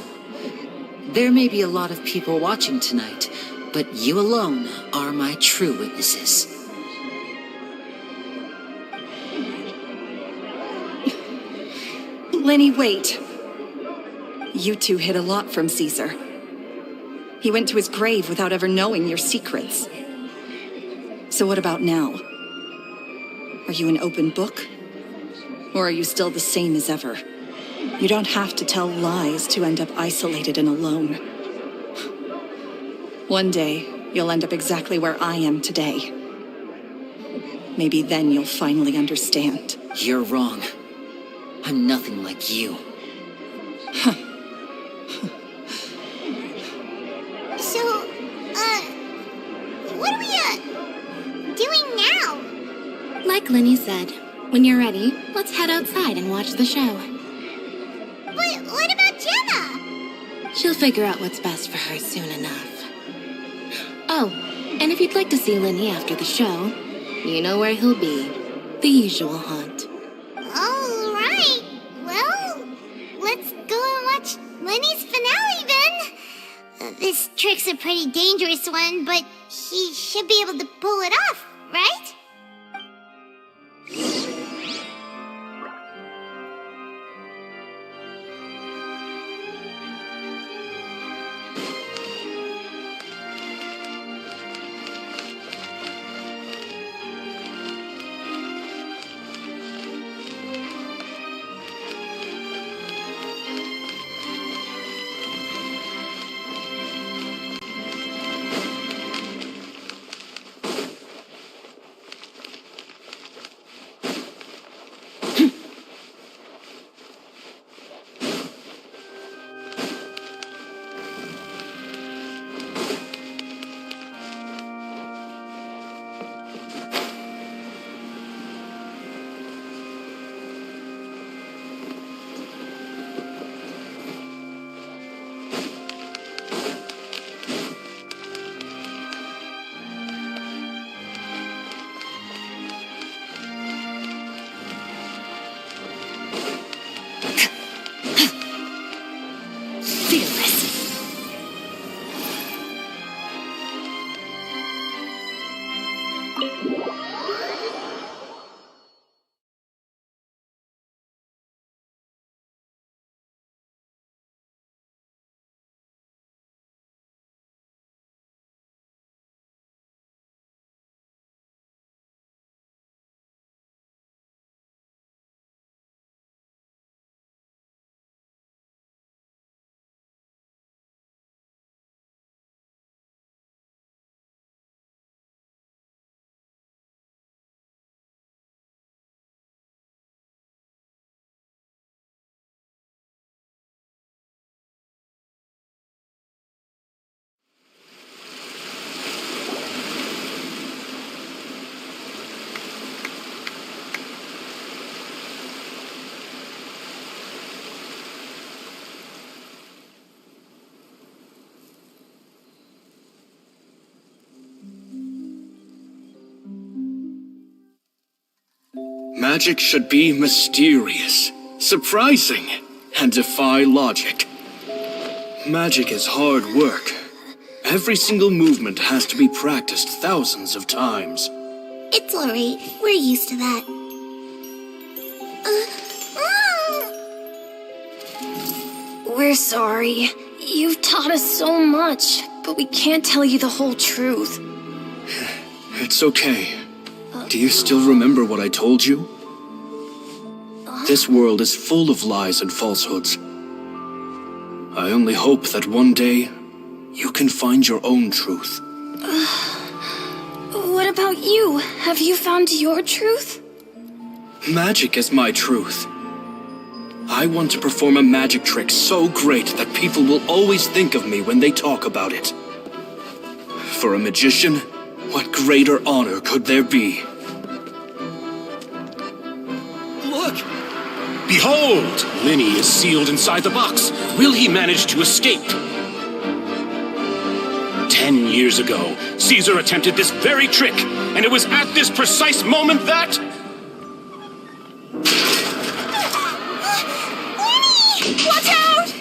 There may be a lot of people watching tonight, but you alone are my true witnesses.
Lenny, wait. You two hid a lot from Caesar. He went to his grave without ever knowing your secrets. So what about now? Are you an open book? Or are you still the same as ever? You don't have to tell lies to end up isolated and alone. One day, you'll end up exactly where I am today. Maybe then you'll finally understand.
You're wrong. I'm nothing like you.
So, what are we, doing now?
Like Lenny said, when you're ready, let's head outside and watch the show.
But what about Gemma?
She'll figure out what's best for her soon enough. Oh, and if you'd like to see Lenny after the show, you know where he'll be. The usual haunt.
All right. Well, let's go and watch Lenny's finale then. This trick's a pretty dangerous one, but he should be able to pull it off, right?
Magic should be mysterious, surprising, and defy logic. Magic is hard work. Every single movement has to be practiced thousands of times.
It's alright. We're used to that.
We're sorry. You've taught us so much, but we can't tell you the whole truth.
It's okay. Do you still remember what I told you? This world is full of lies and falsehoods. I only hope that one day you can find your own truth.
What about you? Have you found your truth?
Magic is my truth. I want to perform a magic trick so great that people will always think of me when they talk about it. For a magician, what greater honor could there be?
Look! Behold! Linny is sealed inside the box. Will he manage to escape? 10 years ago, Caesar attempted this very trick, and it was at this precise moment that...
Watch out!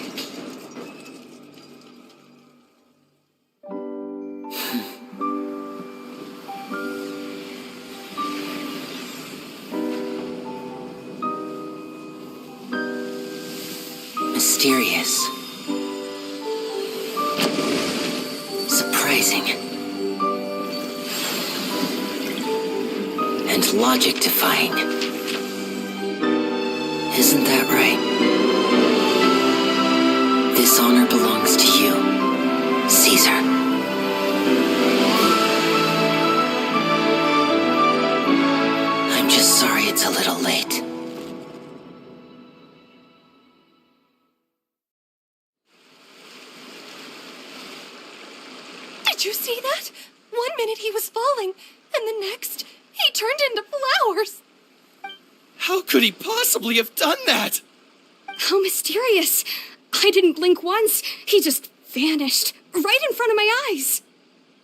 Mysterious. Surprising. And logic-defying. Isn't that right? This honor belongs to you, Caesar. I'm just sorry it's a little late.
Did you see that? 1 minute he was falling, and the next, he turned into flowers.
How could he possibly have done that?
How mysterious. I didn't blink once. He just vanished right in front of my eyes.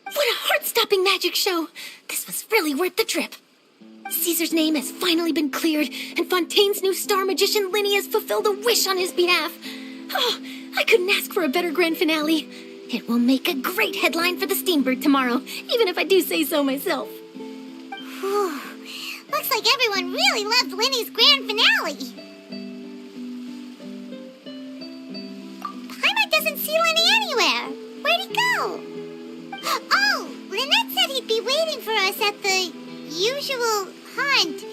What a heart-stopping magic show! This was really worth the trip. Caesar's name has finally been cleared, and Fontaine's new star magician Linny has fulfilled a wish on his behalf. Oh, I couldn't ask for a better grand finale. It will make a great headline for the Steambird tomorrow, even if I do say so myself. Whew. Looks like everyone really loved Linny's grand finale. Paimon doesn't see Linny anywhere. Where'd he go? Oh, Lynette said he'd be waiting for us at the usual haunt.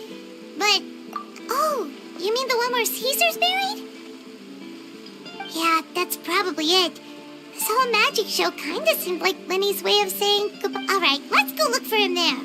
But, oh, you mean the one where Caesar's buried? Yeah, that's probably it. This whole magic show kinda seemed like Linny's way of saying goodbye. Alright, let's go look for him there.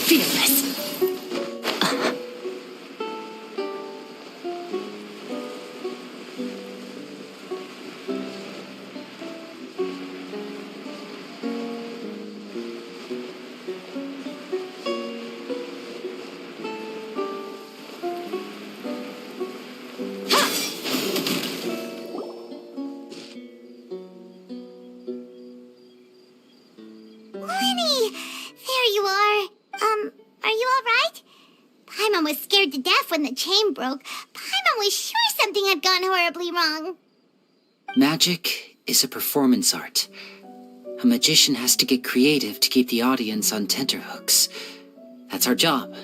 Fearless.
Linny! There you are. Are you alright? Paimon was scared to death when the chain broke. Paimon was sure something had gone horribly wrong.
Magic is a performance art. A magician has to get creative to keep the audience on tenterhooks. That's our job.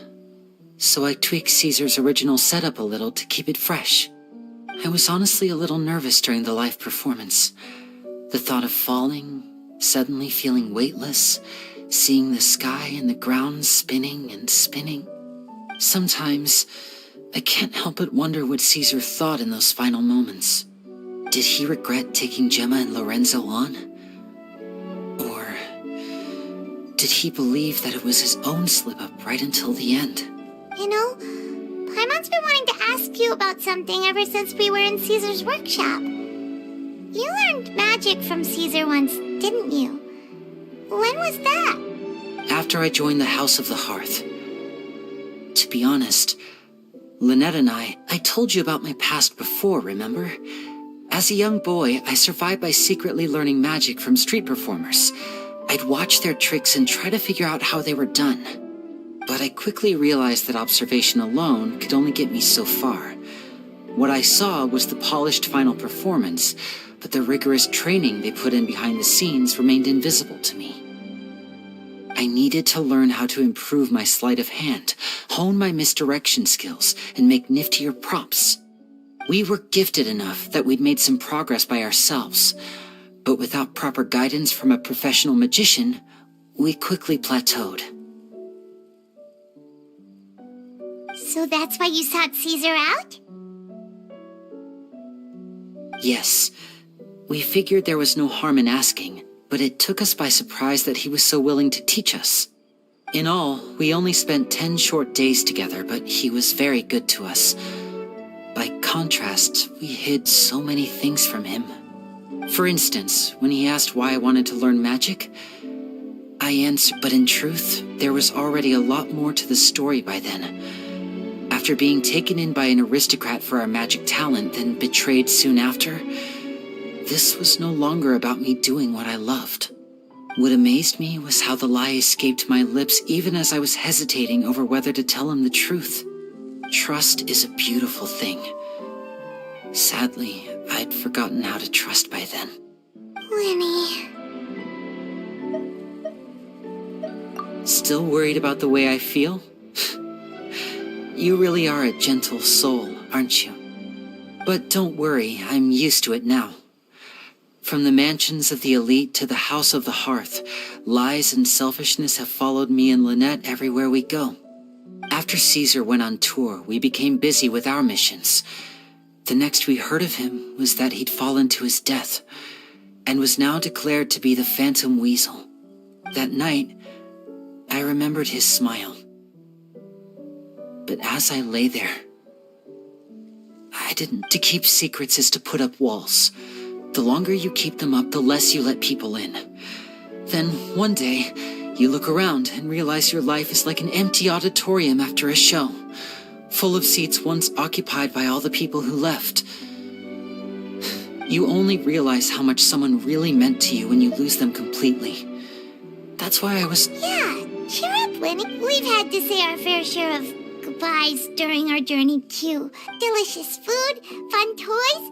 So I tweaked Caesar's original setup a little to keep it fresh. I was honestly a little nervous during the live performance. The thought of falling, suddenly feeling weightless, seeing the sky and the ground spinning and spinning. Sometimes, I can't help but wonder what Caesar thought in those final moments. Did he regret taking Gemma and Lorenzo on? did he believe that it was his own slip-up right until the end?
You know, Paimon's been wanting to ask you about something ever since we were in Caesar's workshop. You learned magic from Caesar once, didn't you? When was that?
After I joined the House of the Hearth. To be honest, Lynette and I told you about my past before, remember? As a young boy, I survived by secretly learning magic from street performers. I'd watch their tricks and try to figure out how they were done. But I quickly realized that observation alone could only get me so far. What I saw was the polished final performance, but the rigorous training they put in behind the scenes remained invisible to me. I needed to learn how to improve my sleight of hand, hone my misdirection skills, and make niftier props. We were gifted enough that we'd made some progress by ourselves, but without proper guidance from a professional magician, we quickly plateaued.
So that's why you sought Caesar out?
Yes. We figured there was no harm in asking, but it took us by surprise that he was so willing to teach us. In all, we only spent 10 short days together, but he was very good to us. By contrast, we hid so many things from him. For instance, when he asked why I wanted to learn magic, I answered, but in truth, there was already a lot more to the story by then. After being taken in by an aristocrat for our magic talent, then betrayed soon after, this was no longer about me doing what I loved. What amazed me was how the lie escaped my lips even as I was hesitating over whether to tell him the truth. Trust is a beautiful thing. Sadly, I'd forgotten how to trust by then.
Lenny.
Still worried about the way I feel? You really are a gentle soul, aren't you? But don't worry, I'm used to it now. From the mansions of the elite to the House of the Hearth, lies and selfishness have followed me and Lynette everywhere we go. After Caesar went on tour, we became busy with our missions. The next we heard of him was that he'd fallen to his death, and was now declared to be the Phantom Weasel. That night, I remembered his smile. But as I lay there, I didn't. To keep secrets is to put up walls. The longer you keep them up, the less you let people in. Then, one day, you look around and realize your life is like an empty auditorium after a show, full of seats once occupied by all the people who left. You only realize how much someone really meant to you when you lose them completely. That's why I was...
Yeah, cheer up, Lenny. We've had to say our fair share of goodbyes during our journey, too. Delicious food, fun toys,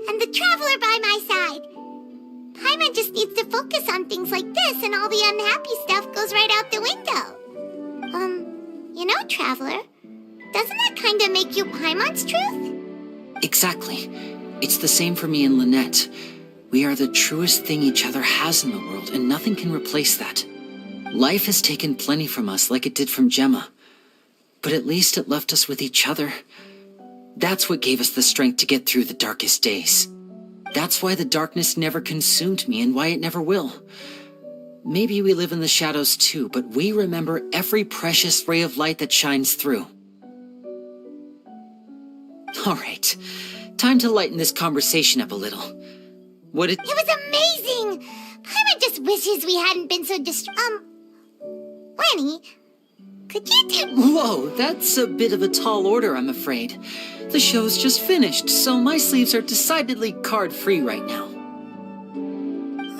and the traveler by my side. Paimon just needs to focus on things like this, and all the unhappy stuff goes right out the window. You know, Traveler, doesn't that kind of make you Paimon's truth?
Exactly. It's the same for me and Lynette. We are the truest thing each other has in the world, and nothing can replace that. Life has taken plenty from us, like it did from Gemma. But at least it left us with each other. That's what gave us the strength to get through the darkest days. That's why the darkness never consumed me, and why it never will. Maybe we live in the shadows too, but we remember every precious ray of light that shines through. All right, time to lighten this conversation up a little.
It was amazing! Paimon just wishes we hadn't been so Lenny, could you do...
Whoa, that's a bit of a tall order, I'm afraid. The show's just finished, so my sleeves are decidedly card-free right now.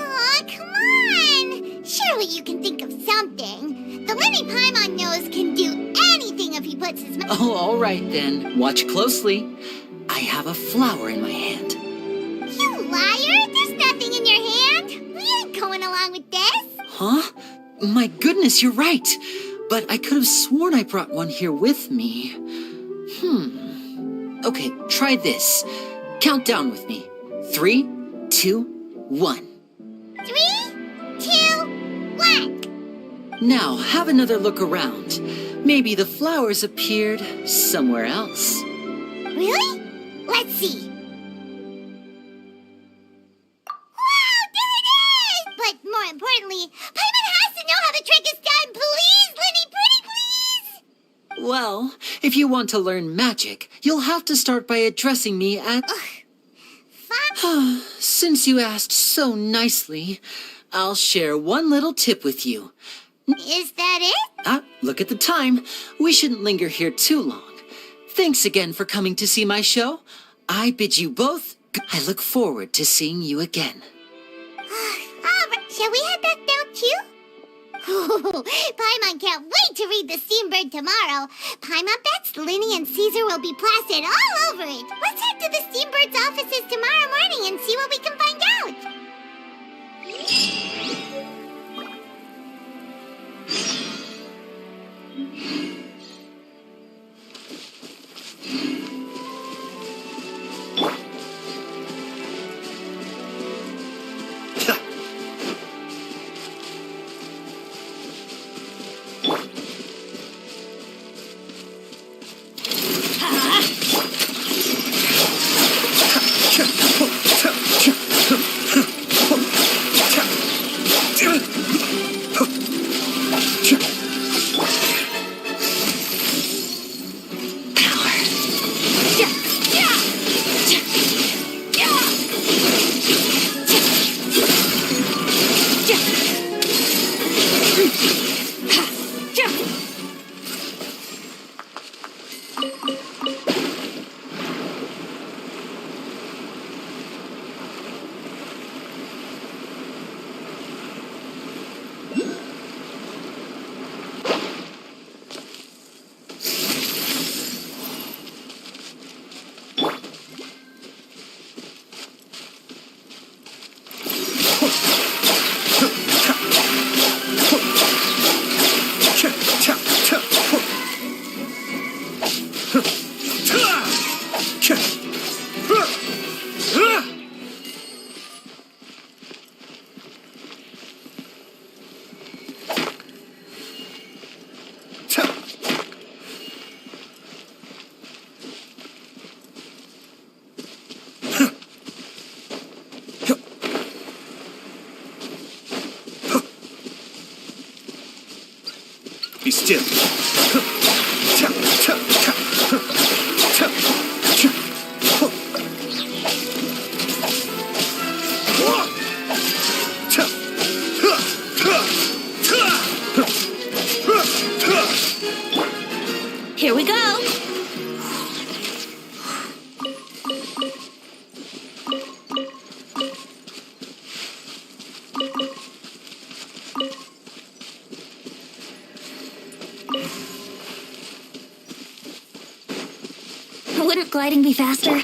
Aw, come on! Surely you can think of something. The Lenny Paimon knows can do anything if he puts his mind...
Oh, all right then. Watch closely. I have a flower in my hand.
You liar! There's nothing in your hand! We ain't going along with this!
Huh? My goodness, you're right. But I could have sworn I brought one here with me. Okay, try this. Count down with me. 3, 2, 1.
3, 2, 1.
Now, have another look around. Maybe the flowers appeared somewhere else.
Really? Let's see. Wow, there it is! But more importantly, Paimon has to know how the trick is
If you want to learn magic, you'll have to start by addressing me at... Since you asked so nicely, I'll share one little tip with you.
Is that it?
Look at the time. We shouldn't linger here too long. Thanks again for coming to see my show. I bid you both... I look forward to seeing you again.
Shall we head back down too? Paimon can't wait to read the Steambird tomorrow. Paimon bets Linny and Caesar will be plastered all over it. Let's head to the Steambird's offices tomorrow morning and see what we can find out.
Be still.
Here we go.
Wouldn't gliding be faster?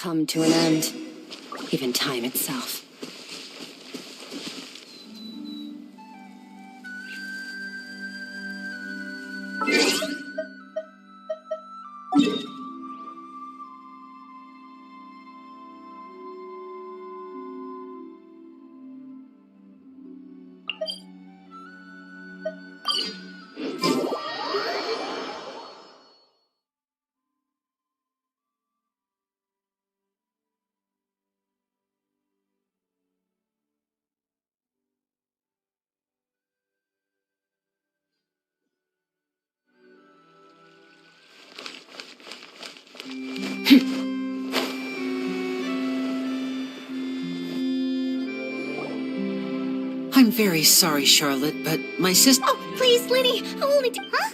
come to an end. Even time itself.
I'm very sorry, Charlotte, but my sister...
Oh, please, Lenny. I'll only do... Huh?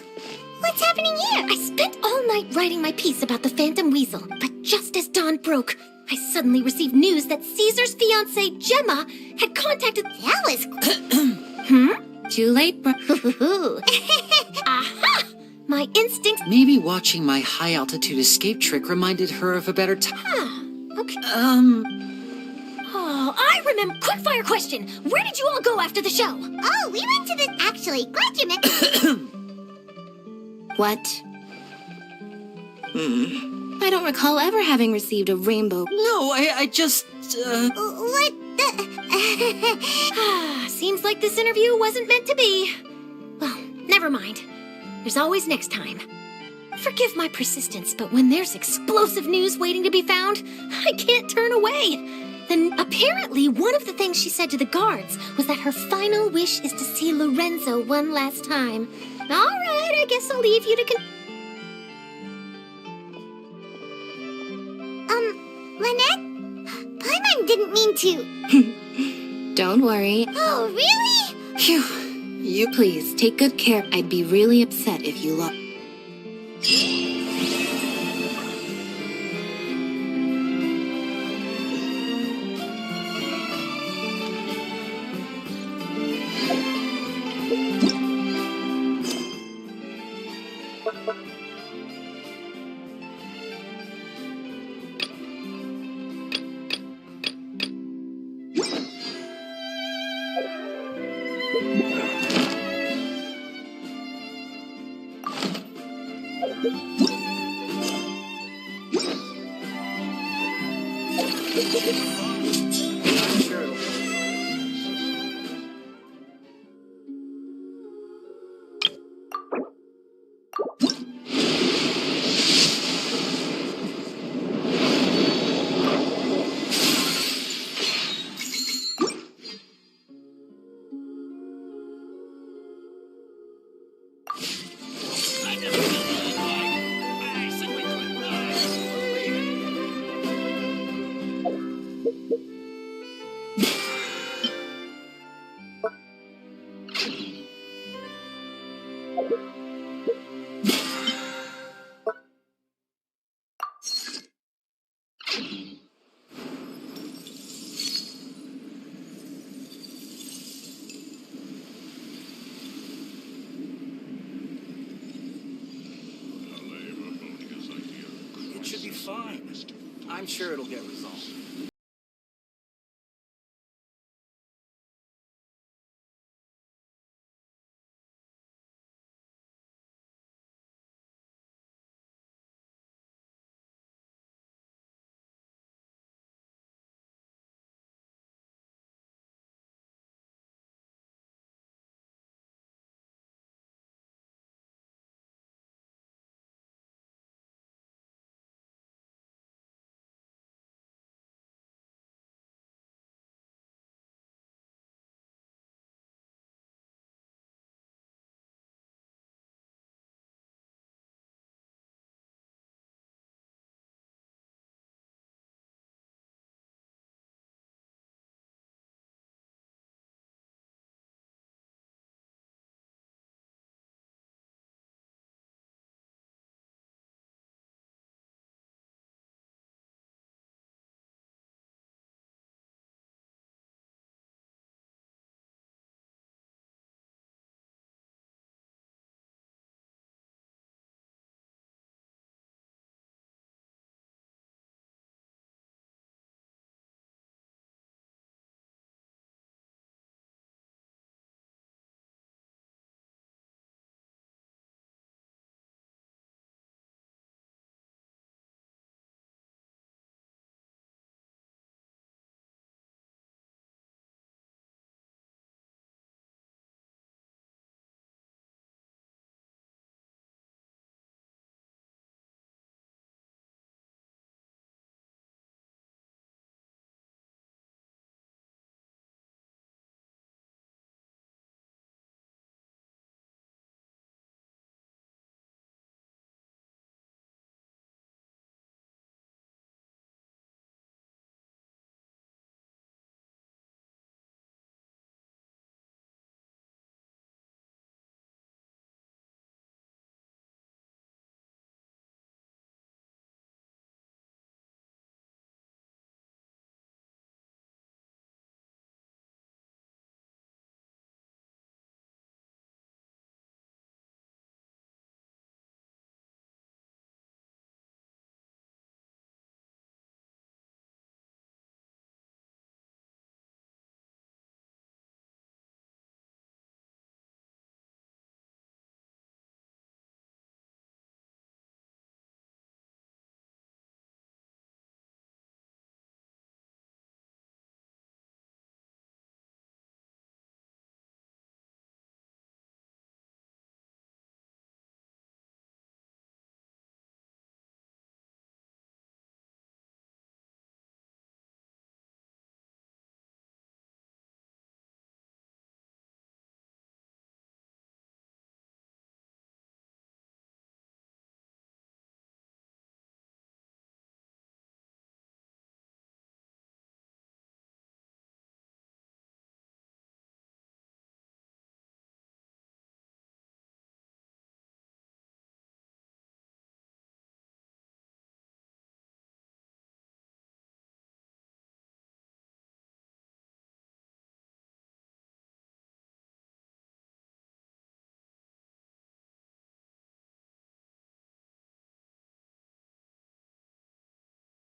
What's happening here?
I spent all night writing my piece about the Phantom Weasel, but just as dawn broke, I suddenly received news that Caesar's fiancée, Gemma, had contacted...
That was...
Too late, bro. Aha! My instincts...
Maybe watching my high-altitude escape trick reminded her of a better time.
Okay. Oh, I remember. Quickfire question. Where did you all go after the show?
Oh, we went to the... Actually, glad you mentioned...
What? I don't recall ever having received a rainbow.
No, I just...
What the...
Seems like this interview wasn't meant to be. Well, never mind. There's always next time. Forgive my persistence, but when there's explosive news waiting to be found, I can't turn away. Then apparently one of the things she said to the guards was that her final wish is to see Lorenzo one last time. All right, I guess I'll leave you to
Lynette? Paimon didn't mean to...
Don't worry.
Oh, really?
Phew. You please, take good care. I'd be really upset if you lost.
It should be fine. I'm sure it'll get resolved.